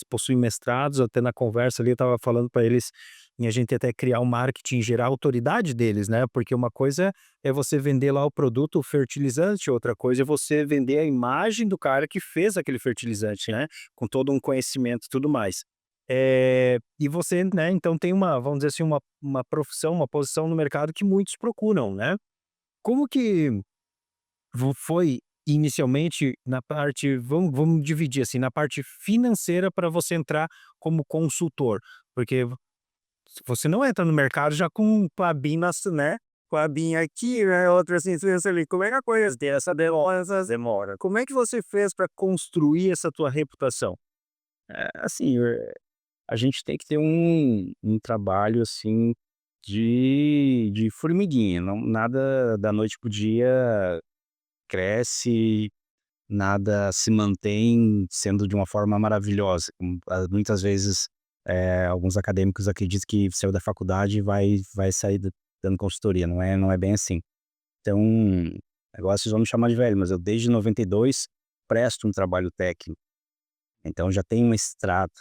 possuem mestrados, até na conversa ali eu estava falando para eles, em a gente até criar um marketing, gerar autoridade deles, né, porque uma coisa é você vender lá o produto, o fertilizante, outra coisa é você vender a imagem do cara que fez aquele fertilizante, né, com todo um conhecimento e tudo mais. E você, né, então tem vamos dizer assim, uma profissão, uma posição no mercado que muitos procuram, né. Como que foi inicialmente na parte, vamos dividir assim, na parte financeira para você entrar como consultor? Porque você não entra no mercado já com a BIM né, com a BIM aqui, né, outra assim, ali, como é que a coisa tem essa demora. Como é que você fez para construir essa tua reputação? Assim, a gente tem que ter um trabalho, assim, de formiguinha, não nada da noite para o dia cresce, nada se mantém sendo de uma forma maravilhosa, como, muitas vezes, alguns acadêmicos acreditam que saiu da faculdade e vai sair dando consultoria, não é bem assim. Então, agora vocês vão me chamar de velho, mas eu desde 92 presto um trabalho técnico, então já tem uma estrada,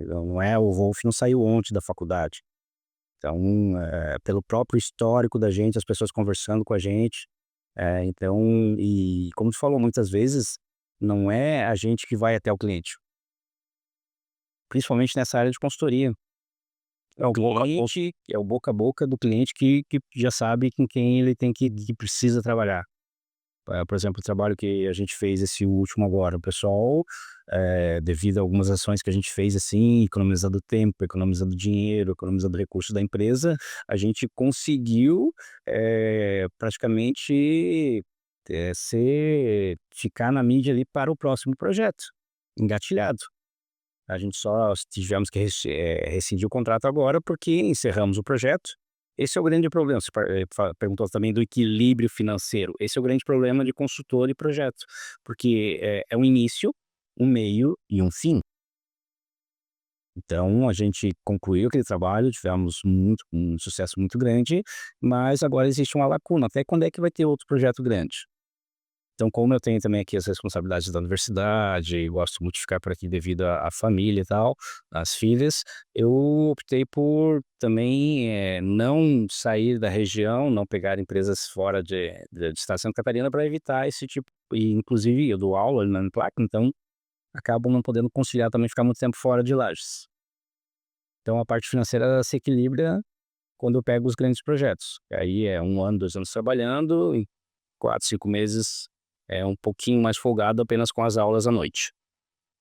não é o Wolf não saiu ontem da faculdade. Então, pelo próprio histórico da gente, as pessoas conversando com a gente, então e como tu falou, muitas vezes não é a gente que vai até o cliente, principalmente nessa área de consultoria. É o cliente, é o boca a boca do cliente que já sabe com quem ele tem que precisa trabalhar. Por exemplo, o trabalho que a gente fez esse último agora, o pessoal, devido a algumas ações que a gente fez, assim, economizando tempo, economizando dinheiro, economizando recursos da empresa, a gente conseguiu, praticamente, ficar na mídia ali para o próximo projeto, engatilhado. A gente só tivemos que rescindir o contrato agora, porque encerramos o projeto. Esse é o grande problema. Você perguntou também do equilíbrio financeiro. Esse é o grande problema de consultor e projeto, porque é um início, um meio e um fim. Então a gente concluiu aquele trabalho, tivemos um sucesso muito grande, mas agora existe uma lacuna. Até quando é que vai ter outro projeto grande? Então, como eu tenho também aqui as responsabilidades da universidade, gosto muito de ficar por aqui devido à família e tal, às filhas, eu optei por também, não sair da região, não pegar empresas fora de estado de Santa Catarina para evitar esse tipo, e inclusive eu dou aula na Uniplac, então acabo não podendo conciliar também ficar muito tempo fora de Lages. Então a parte financeira se equilibra quando eu pego os grandes projetos. Aí é 1 ano, 2 anos trabalhando, e 4, 5 meses é um pouquinho mais folgado apenas com as aulas à noite.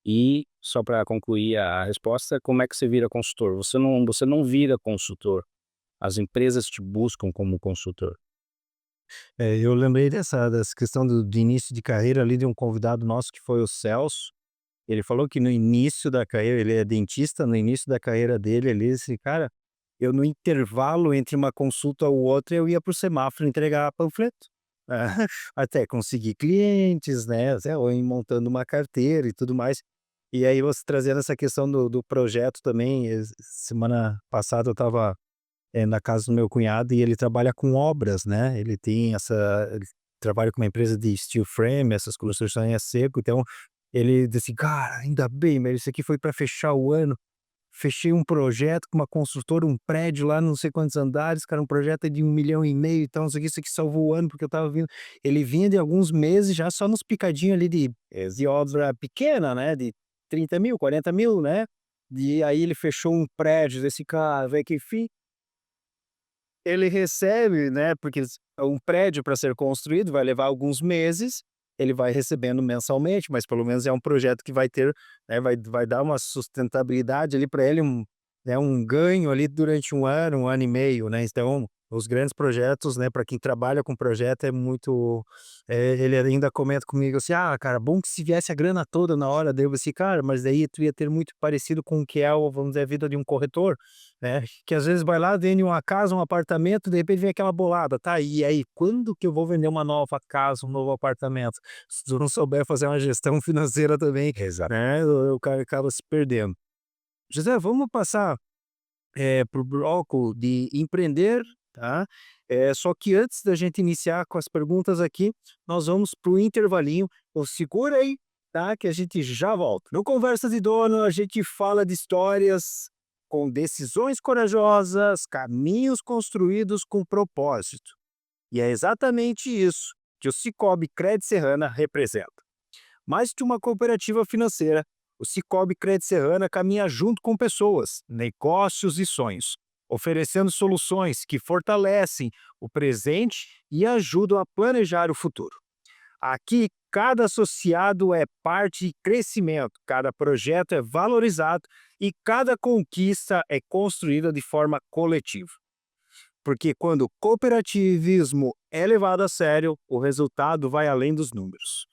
E, só para concluir a resposta, como é que você vira consultor? Você não vira consultor, as empresas te buscam como consultor. Eu lembrei dessa questão do início de carreira ali de um convidado nosso que foi o Celso. Ele falou que no início da carreira, ele é dentista, no início da carreira dele ali, esse cara, eu no intervalo entre uma consulta ou outra, eu ia para o semáforo entregar panfleto, até conseguir clientes, né, até ou em montando uma carteira e tudo mais. E aí você trazendo essa questão do projeto também, semana passada eu estava, na casa do meu cunhado e ele trabalha com obras, né, ele trabalha com uma empresa de steel frame, essas construções a seco, então ele disse assim: "Cara, ainda bem, mas isso aqui foi para fechar o ano". Fechei um projeto com uma construtora, um prédio lá não sei quantos andares, cara, um projeto de 1,5 milhão e tal, não sei o que, isso aqui salvou o ano, porque eu estava vindo ele vinha de alguns meses já só nos picadinhos ali de obra pequena, né, de 30 mil, 40 mil, né, e aí ele fechou um prédio desse cara, velho, que enfim, ele recebe, né, porque um prédio para ser construído vai levar alguns meses, ele vai recebendo mensalmente, mas pelo menos é um projeto que vai ter, né, vai dar uma sustentabilidade ali para ele, né, um ganho ali durante um ano e meio, né. Então, os grandes projetos, né, para quem trabalha com projeto é muito, ele ainda comenta comigo assim: "Ah, cara, bom que se viesse a grana toda na hora", daí eu assim: "Cara, mas daí tu ia ter muito parecido com o que é o vamos dizer, a vida de um corretor, né, que às vezes vai lá, vende uma casa, um apartamento, de repente vem aquela bolada, tá, e aí quando que eu vou vender uma nova casa, um novo apartamento? Se tu não souber fazer uma gestão financeira também, Exato. né, o cara acaba se perdendo. José, vamos passar, para o bloco de empreender, tá, só que antes da gente iniciar com as perguntas aqui, nós vamos para o intervalinho, então segura aí, tá, que a gente já volta. No Conversa de Dono, a gente fala de histórias com decisões corajosas, caminhos construídos com propósito. E é exatamente isso que o Cicobi Cred Serrana representa. Mais de uma cooperativa financeira, o Cicobi Cred Serrana caminha junto com pessoas, negócios e sonhos, oferecendo soluções que fortalecem o presente e ajudam a planejar o futuro. Aqui, cada associado é parte de crescimento, cada projeto é valorizado e cada conquista é construída de forma coletiva. Porque quando o cooperativismo é levado a sério, o resultado vai além dos números.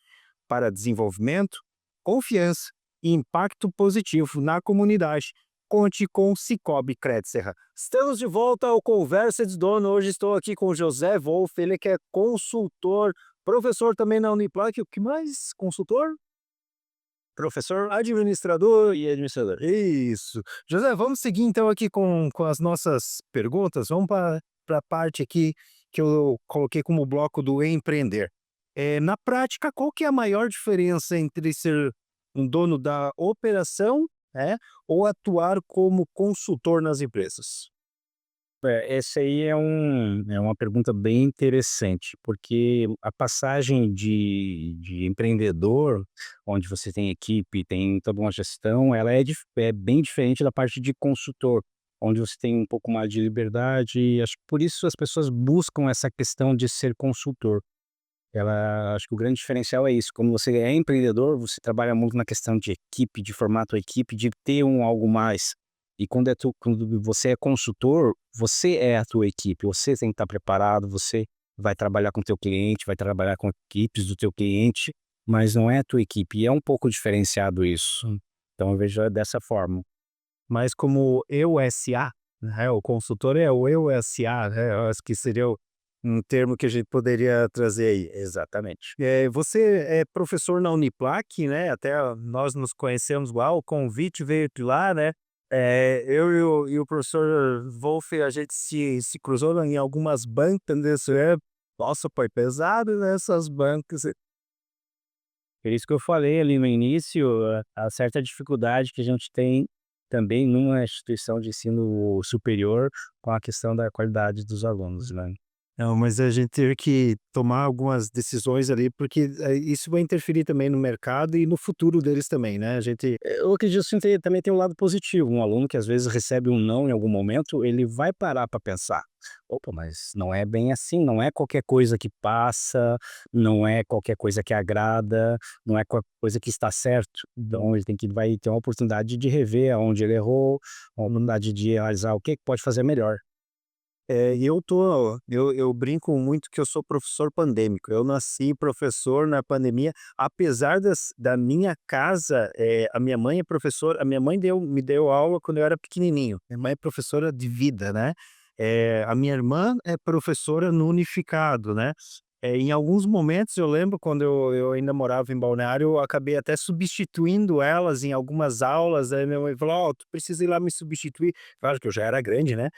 Para desenvolvimento, confiança e impacto positivo na comunidade, conte com o Cicobi Credserra. Estamos de volta ao Conversa de Dono. Hoje estou aqui com o José Wolff, ele que é consultor, professor também na Uniplac. O que mais? Consultor? Professor, administrador e administrador. Isso. José, vamos seguir então aqui com as nossas perguntas. Vamos para a parte aqui que eu coloquei como bloco do empreender. Na prática, qual que é a maior diferença entre ser um dono da operação, né, ou atuar como consultor nas empresas? Essa aí é uma pergunta bem interessante, porque a passagem de empreendedor, onde você tem equipe, tem toda uma gestão, ela é bem diferente da parte de consultor, onde você tem um pouco mais de liberdade, e acho que por isso as pessoas buscam essa questão de ser consultor. Acho que o grande diferencial é isso, quando você é empreendedor, você trabalha muito na questão de equipe, de formato equipe, de ter um algo mais. E quando você é consultor, você é a tua equipe, você tem que estar preparado, você vai trabalhar com o teu cliente, vai trabalhar com equipes do teu cliente, mas não é a tua equipe, e é um pouco diferenciado isso. Então eu vejo dessa forma. Mas como eu SA, né, o consultor é o eu SA, né, eu acho que seria um termo que a gente poderia trazer aí. Exatamente. Você é professor na Uniplac, né, até nós nos conhecemos lá, o convite veio de lá, né, eu e o professor Wolff, a gente se cruzou em algumas bancas desse nossa, foi pesado nessas bancas. Por isso que eu falei ali no início, a certa dificuldade que a gente tem também numa instituição de ensino superior com a questão da qualidade dos alunos, né. Não, mas a gente teve que tomar algumas decisões ali, porque, isso vai interferir também no mercado e no futuro deles também, né, a gente Eu acredito que também tem um lado positivo, um aluno que às vezes recebe um não em algum momento, ele vai parar para pensar: "Opa, mas não é bem assim, não é qualquer coisa que passa, não é qualquer coisa que agrada, não é qualquer coisa que está certo". Então ele vai ter uma oportunidade de rever aonde ele errou, uma oportunidade de analisar o que que pode fazer melhor. eu brinco muito que eu sou professor pandêmico, eu nasci professor na pandemia, apesar da minha casa, a minha mãe é professora, a minha mãe me deu aula quando eu era pequenininho, minha mãe é professora de vida, né, a minha irmã é professora no unificado, né, Em alguns momentos eu lembro quando eu ainda morava em Balneário, eu acabei até substituindo elas em algumas aulas, aí minha mãe falou: "Ó, tu precisa ir lá me substituir", claro que eu já era grande, né,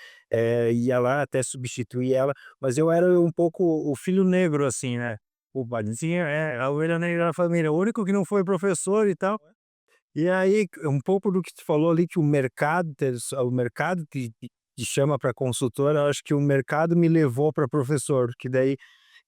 ia lá até substituir ela, mas eu era um pouco o filho negro, assim, né, o padezinho a ovelha negra da família, o único que não foi professor e tal. E aí, um pouco do que tu falou ali, que o mercado te chama para consultor, eu acho que o mercado me levou para professor, que daí,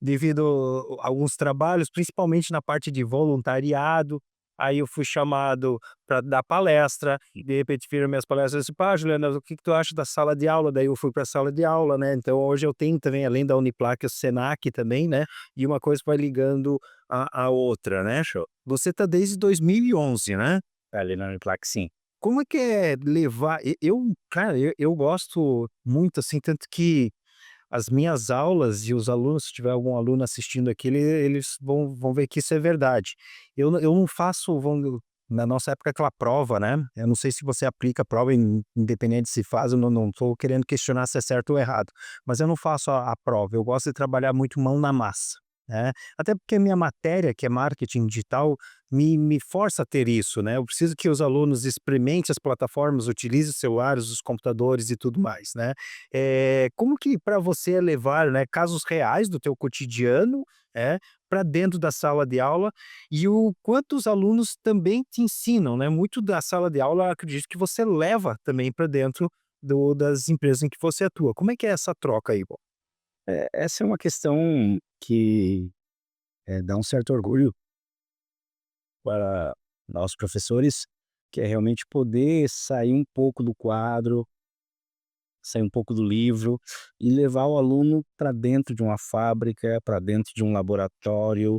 devido a alguns trabalhos, principalmente na parte de voluntariado, aí eu fui chamado para dar palestra, e de repente viram minhas palestras, assim: "Pá, Juliana, o que que tu acha da sala de aula?" Daí eu fui para a sala de aula, né, então hoje eu tenho também, além da Uniplac, o Senac também, né, e uma coisa vai ligando a outra, né. Show. Você tá desde 2011, né? Ali na Uniplac, sim. Como é que é levar cara, eu gosto muito, assim, tanto que as minhas aulas e os alunos, se tiver algum aluno assistindo aqui, eles vão ver que isso é verdade. Eu não faço, na nossa época, aquela prova, né, eu não sei se você aplica a prova independente se faz, eu não tô querendo questionar se é certo ou errado, mas eu não faço a prova, eu gosto de trabalhar muito mão na massa, né. Até porque a minha matéria, que é marketing digital, me força a ter isso, né, eu preciso que os alunos experimentem as plataformas, utilizem os celulares, os computadores e tudo mais, né. Como que para você é levar, né, casos reais do teu cotidiano, para dentro da sala de aula, e o quanto os alunos também te ensinam, né, muito da sala de aula, eu acredito que você leva também para dentro das empresas em que você atua. Como é que é essa troca aí, pô? Essa é uma questão que, dá um certo orgulho para nós professores, que é realmente poder sair um pouco do quadro, sair um pouco do livro e levar o aluno para dentro de uma fábrica, para dentro de um laboratório,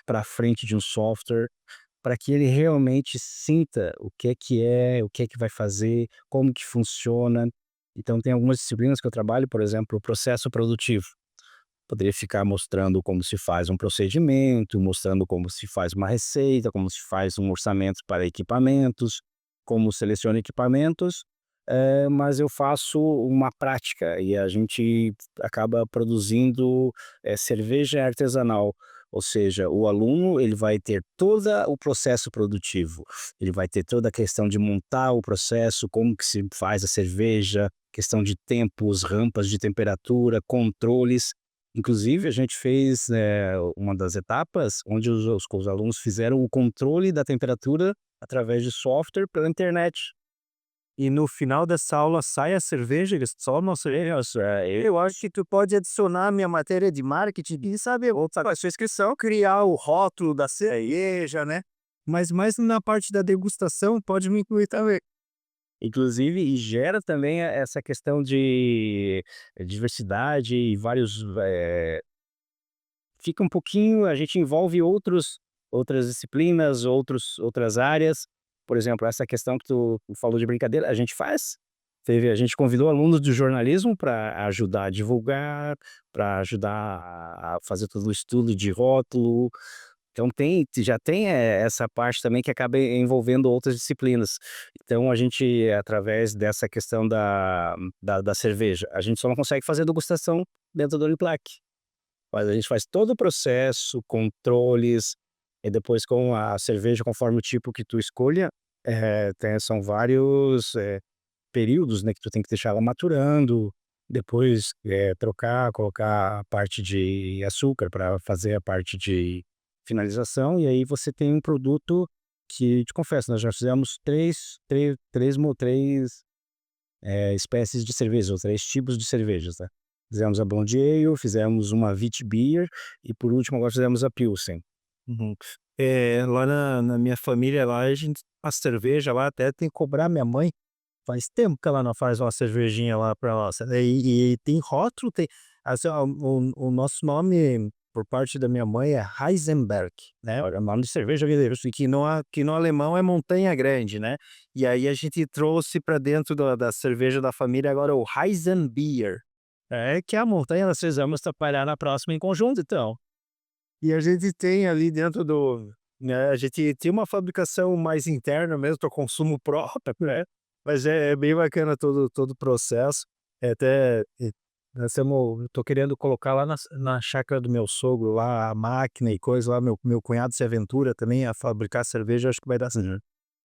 para frente de um software, para que ele realmente sinta o que é que vai fazer, como que funciona. Então tem algumas disciplinas que eu trabalho, por exemplo, o processo produtivo. Poderia ficar mostrando como se faz um procedimento, mostrando como se faz uma receita, como se faz um orçamento para equipamentos, como seleciona equipamentos, mas eu faço uma prática e a gente acaba produzindo, cerveja artesanal, ou seja, o aluno ele vai ter toda o processo produtivo, ele vai ter toda a questão de montar o processo, como que se faz a cerveja, questão de tempos, rampas de temperatura, controles. Inclusive, a gente fez, uma das etapas onde os alunos fizeram o controle da temperatura através de software pela internet. E no final dessa aula sai a cerveja, eles tomam a cerveja? Eu acho que tu pode adicionar a minha matéria de marketing e saber, opa, a sua inscrição, criar o rótulo da cerveja, né, mas mais na parte da degustação pode me incluir também. Inclusive, e gera também essa questão de diversidade e vários, fica um pouquinho a gente envolve outras disciplinas, outras áreas. Por exemplo, essa questão que tu falou de brincadeira, a gente faz. A gente convidou alunos de jornalismo para ajudar a divulgar, para ajudar a fazer todo o estudo de rótulo. Então já tem, essa parte também que acaba envolvendo outras disciplinas. Então a gente, através dessa questão da cerveja, a gente só não consegue fazer degustação dentro do Uniplac. Mas a gente faz todo o processo, controles, e depois com a cerveja, conforme o tipo que tu escolha, são vários, períodos, né, que tu tem que deixar ela maturando, depois, trocar, colocar a parte de açúcar para fazer a parte de finalização, e aí você tem um produto que, te confesso, nós já fizemos 3 espécies de cerveja, ou 3 tipos de cervejas, né. Fizemos a Blonde Ale, fizemos uma Witbier e por último agora fizemos a Pilsen. Uhum. Lá na minha família lá, a gente a cerveja lá até tem que cobrar minha mãe, faz tempo que ela não faz uma cervejinha lá pra nós, e tem rótulo, tem assim, ó, o nosso nome, por parte da minha mãe, é Heisenberg, né, o nome de cerveja que no alemão é montanha grande, né, e aí a gente trouxe pra dentro da cerveja da família agora o Heisenbier, que é a montanha, nós precisamos trabalhar na próxima em conjunto então. E a gente tem ali dentro a gente tem uma fabricação mais interna mesmo, para consumo próprio, né, mas é bem bacana todo o processo, é até Eu tô querendo colocar lá na chácara do meu sogro, lá a máquina e coisa lá, meu cunhado se aventura também a fabricar cerveja, acho que vai dar certo. Uhum.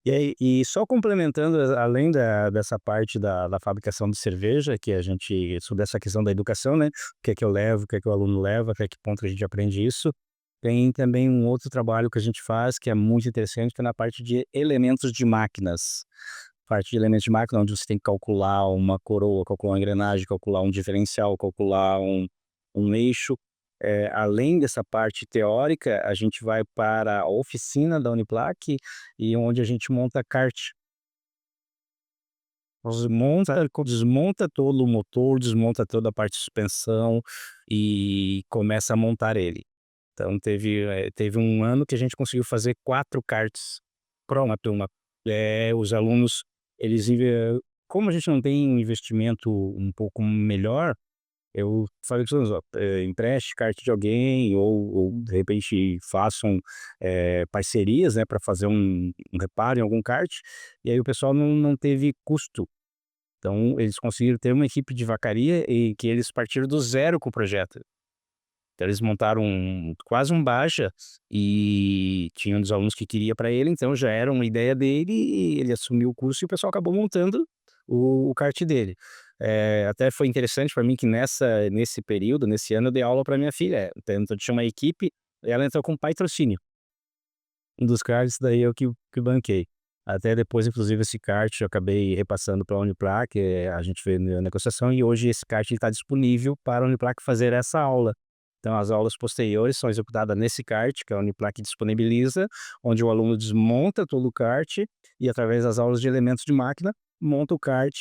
E aí e só complementando, além dessa parte da fabricação de cerveja, que a gente sobre essa questão da educação, né, o que é que eu levo, o que é que o aluno leva, até que ponto a gente aprende isso, tem também um outro trabalho que a gente faz, que é muito interessante, que é na parte de elementos de máquinas. Parte de elementos de máquina, onde você tem que calcular uma coroa, calcular uma engrenagem, calcular um diferencial, calcular um eixo. Além dessa parte teórica, a gente vai para a oficina da Uniplac e onde a gente monta kart. Desmonta todo o motor, desmonta toda a parte de suspensão e começa a montar ele. Então teve um ano que a gente conseguiu fazer 4 karts para uma turma. Os alunos, eles como a gente não tem um investimento um pouco melhor, eu falei com os alunos: "Ó, empreste kart de alguém ou de repente façam, parcerias, né, para fazer um reparo em algum kart", e aí o pessoal não teve custo. Então eles conseguiram ter uma equipe de vacaria e que eles partiram do zero com o projeto. Então eles montaram quase um Baja, e tinha um dos alunos que queria para ele, então já era uma ideia dele e ele assumiu o curso e o pessoal acabou montando o kart dele. Até foi interessante para mim que nesse período, nesse ano, eu dei aula para minha filha, então tinha uma equipe, ela entrou com patrocínio. Um dos karts daí eu que banquei. Até depois, inclusive, esse kart eu acabei repassando para a Uniplac, a gente fez a negociação e hoje esse kart está disponível para a Uniplac fazer essa aula. Então as aulas posteriores são executadas nesse kart, que a Uniplac disponibiliza, onde o aluno desmonta todo o kart e através das aulas de elementos de máquina, monta o kart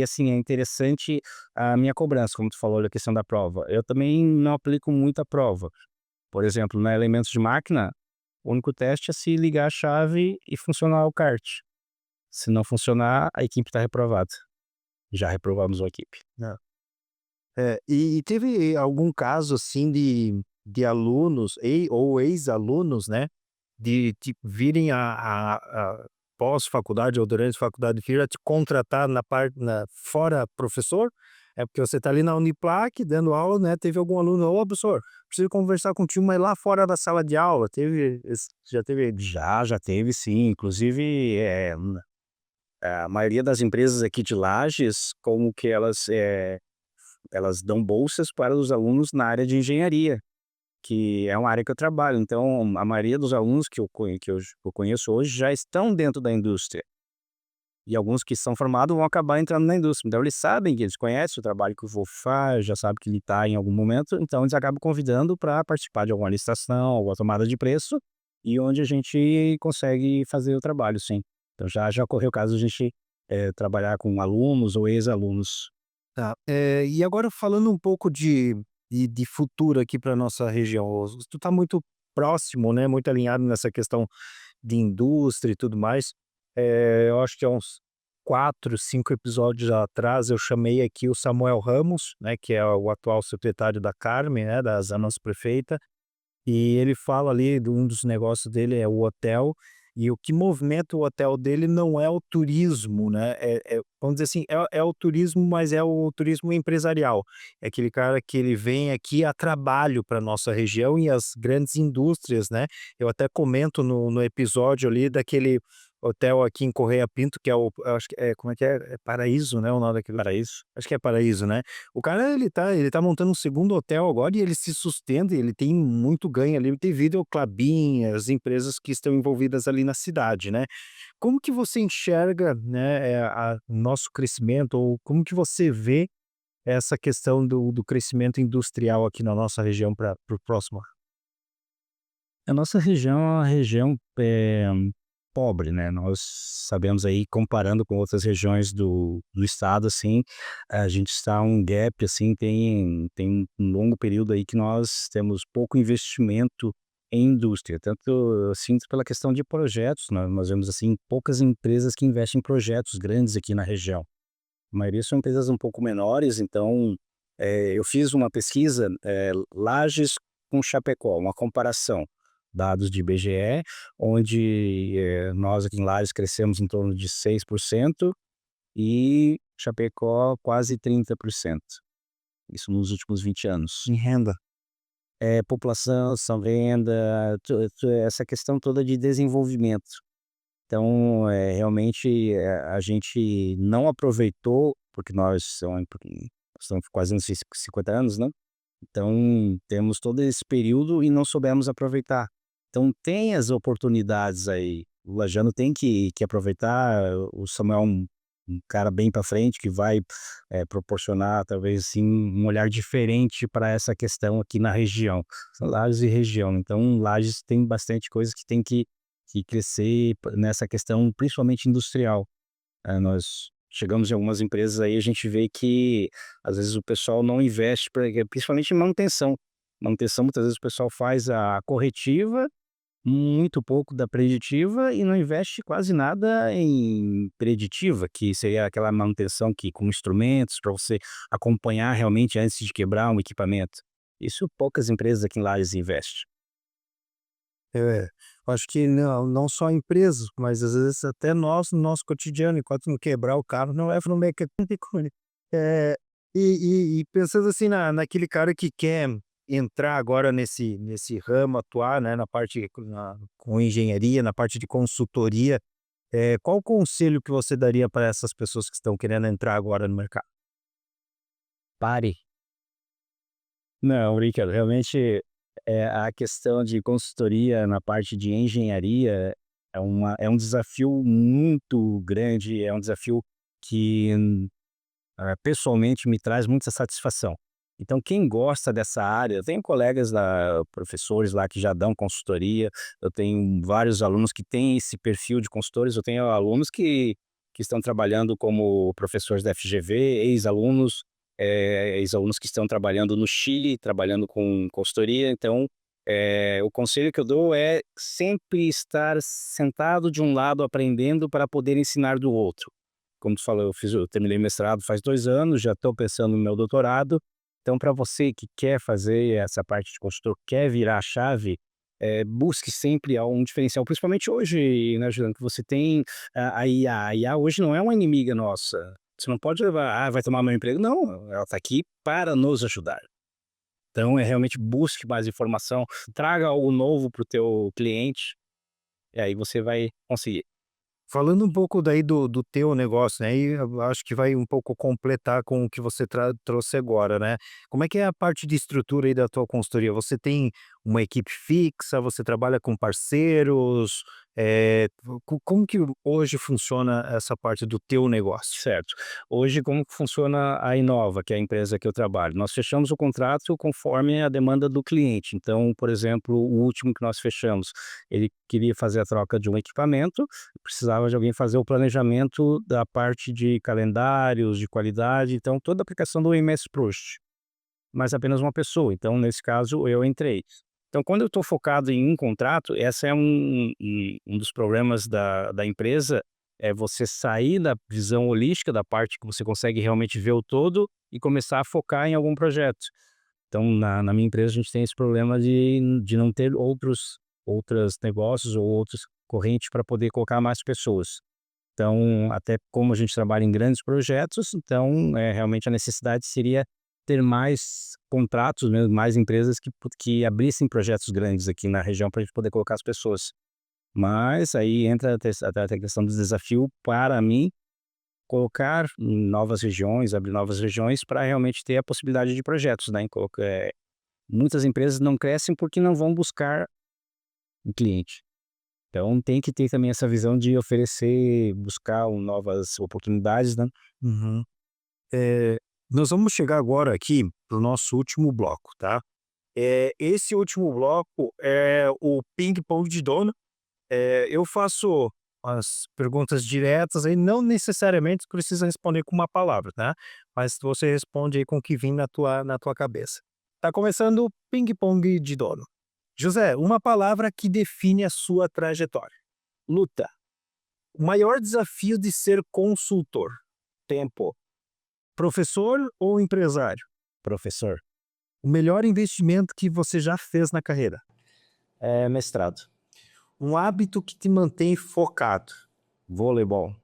assim, é interessante a minha cobrança, como tu falou da questão da prova. Eu também não aplico muita prova. Por exemplo, na elementos de máquina, o único teste é se ligar a chave e funcionar o kart. Se não funcionar, a equipe está reprovada. Já reprovamos uma equipe. Né. E teve algum caso, assim, de alunos ou ex-alunos, né, de virem a pós-faculdade ou durante a faculdade vir a te contratar na parte fora professor? É porque você está ali na Uniplac dando aula, né, teve algum aluno: "Ô professor, preciso conversar contigo, mas lá fora da sala de aula", já teve? Já teve sim, inclusive, a maioria das empresas aqui de Lages, como que elas dão bolsas para os alunos na área de engenharia, que é uma área que eu trabalho. Então, a maioria dos alunos que eu conheço hoje já estão dentro da indústria. E alguns que são formados vão acabar entrando na indústria. Então eles sabem que eles conhecem o trabalho que o vô faz, já sabe que ele está em algum momento, então eles acabam convidando para participar de alguma licitação, alguma tomada de preço, e onde a gente consegue fazer o trabalho, sim. Então já ocorreu o caso de a gente, trabalhar com alunos ou ex-alunos. Tá. E agora falando um pouco de futuro aqui para nossa região, tu tá muito próximo, né, muito alinhado nessa questão de indústria e tudo mais. Eu acho que há uns 4, 5 episódios atrás eu chamei aqui o Samuel Ramos, né, que é o atual secretário da Carme, né, da nossa prefeita, e ele fala ali de um dos negócios dele é o hotel, e o que movimenta o hotel dele não é o turismo, né, vamos dizer assim, é o turismo, mas é o turismo empresarial. É aquele cara que ele vem aqui a trabalho para nossa região e as grandes indústrias, né. Eu até comento no episódio ali daquele hotel aqui em Correia Pinto, que é eu acho que como é que é? É Paraíso, né, o nome daquele, Para isso, acho que é Paraíso, né. O cara ele tá montando um segundo hotel agora e ele se sustenta, e ele tem muito ganho ali devido ao Klabin, as empresas que estão envolvidas ali na cidade, né. Como que você enxerga, né, a nosso crescimento ou como que você vê essa questão do crescimento industrial aqui na nossa região para o próximo? a nossa região é uma região, pobre, né, nós sabemos aí, comparando com outras regiões do estado, assim, a gente está um gap, assim, tem um longo período aí que nós temos pouco investimento em indústria, tanto eu sinto pela questão de projetos, nós vemos, assim, poucas empresas que investem em projetos grandes aqui na região. A maioria são empresas um pouco menores, então, eu fiz uma pesquisa, Lages com Chapecó, uma comparação, dados de IBGE, onde, nós aqui em Lages crescemos em torno de 6% e Chapecó quase 30%. isso nos últimos 20 anos. Em renda. População, renda, essa questão toda de desenvolvimento. Então, realmente, a gente não aproveitou, porque estamos quase nos 50 anos, né? Então, temos todo esse período e não soubemos aproveitar. Então, tem as oportunidades aí. O lajano tem que aproveitar. O Samuel é um cara bem para frente que vai proporcionar, talvez, assim, um olhar diferente para essa questão aqui na região. São Lages e região. Então, Lages tem bastante coisa que tem que crescer nessa questão, principalmente industrial. Nós chegamos em algumas empresas aí, a gente vê que às vezes o pessoal não investe, principalmente em manutenção. Manutenção, muitas vezes o pessoal faz a corretiva, muito pouco da preditiva e não investe quase nada em preditiva, que seria aquela manutenção que com instrumentos para você acompanhar realmente antes de quebrar um equipamento. Isso poucas empresas aqui em Lages investem. É, eu acho que não só empresas, mas às vezes até nós, no nosso cotidiano, enquanto não quebrar o carro, não leva no mecânico, né. Eh, e pensando assim naquele cara que quer entrar agora nesse ramo, atuar, né, na parte com engenharia, na parte de consultoria, qual o conselho que você daria para essas pessoas que estão querendo entrar agora no mercado? Pare. Não, brincando. Realmente, a questão de consultoria na parte de engenharia é um desafio muito grande, é um desafio que, pessoalmente me traz muita satisfação. Então quem gosta dessa área, eu tenho colegas lá, professores lá que já dão consultoria, eu tenho vários alunos que têm esse perfil de consultores, eu tenho alunos que estão trabalhando como professores da FGV, ex-alunos, ex-alunos que estão trabalhando no Chile, trabalhando com consultoria. Então, o conselho que eu dou é sempre estar sentado de um lado aprendendo para poder ensinar do outro. Como tu falou, eu terminei mestrado faz 2 anos, já estou pensando no meu doutorado. Então, para você que quer fazer essa parte de consultor, quer virar a chave, busque sempre um diferencial, principalmente hoje, né, Juliano, que você tem a IA. A IA hoje não é uma inimiga nossa. Você não pode levar: "Ah, vai tomar meu emprego". Não, ela está aqui para nos ajudar. Então, realmente busque mais informação, traga algo novo para o teu cliente, e aí você vai conseguir. Falando um pouco daí do teu negócio, né, e eu acho que vai um pouco completar com o que você trouxe agora, né. Como é que é a parte de estrutura aí da tua consultoria? Você tem uma equipe fixa, você trabalha com parceiros, como que hoje funciona essa parte do teu negócio? Certo. Hoje, como que funciona a Inova, que é a empresa que eu trabalho? Nós fechamos o contrato conforme a demanda do cliente. Então, por exemplo, o último que nós fechamos, ele queria fazer a troca de um equipamento, precisava de alguém fazer o planejamento da parte de calendários, de qualidade, então toda a aplicação do MS Prost, mas apenas uma pessoa. Então, nesse caso, eu entrei. Então, quando eu estou focado em um contrato, essa é um dos problemas da empresa, é você sair da visão holística, da parte que você consegue realmente ver o todo e começar a focar em algum projeto. Então, na minha empresa, a gente tem esse problema de não ter outros negócios ou outras correntes para poder colocar mais pessoas. Então, até como a gente trabalha em grandes projetos, então, realmente a necessidade seria ter mais contratos, mesmo, mais empresas que abrissem projetos grandes aqui na região para a gente poder colocar as pessoas. Mas aí entra até a questão do desafio para mim, colocar em novas regiões, abrir novas regiões para realmente ter a possibilidade de projetos, né, muitas empresas não crescem porque não vão buscar um cliente. Então tem que ter também essa visão de oferecer, buscar novas oportunidades, né. Uhum. Nós vamos chegar agora aqui para o nosso último bloco, tá? Esse último bloco é o ping-pong de dono. Eu faço as perguntas diretas aí, não necessariamente precisa responder com uma palavra, tá? Mas você responde aí com o que vem na tua cabeça. Tá começando o ping-pong de dono. José, uma palavra que define a sua trajetória. Luta, O maior desafio de ser consultor. tempo, Professor ou empresário? professor, O melhor investimento que você já fez na carreira. mestrado, Um hábito que te mantém focado. voleibol,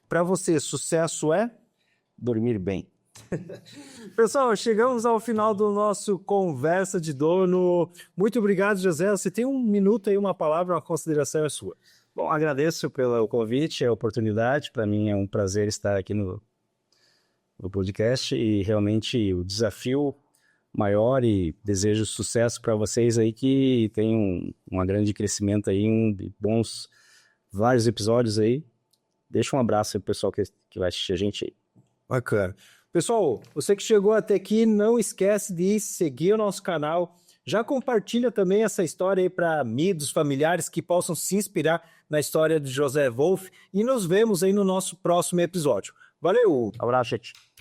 Para você, sucesso é? dormir bem, Pessoal, chegamos ao final do nosso Conversa de Dono. Muito obrigado, José. Você tem um minuto aí, uma palavra, uma consideração é sua. Bom, agradeço pelo convite, a oportunidade. Para mim é um prazer estar aqui no podcast e realmente o desafio maior e desejo sucesso para vocês aí que tenham um grande crescimento aí, bons vários episódios aí. Deixa um abraço aí pro pessoal que vai assistir a gente aí. Bacana. Pessoal, você que chegou até aqui, não esquece de seguir o nosso canal. Já compartilha também essa história aí para amigos, familiares que possam se inspirar na história de José Wolff. E nos vemos aí no nosso próximo episódio. Valeu! Abraço, gente.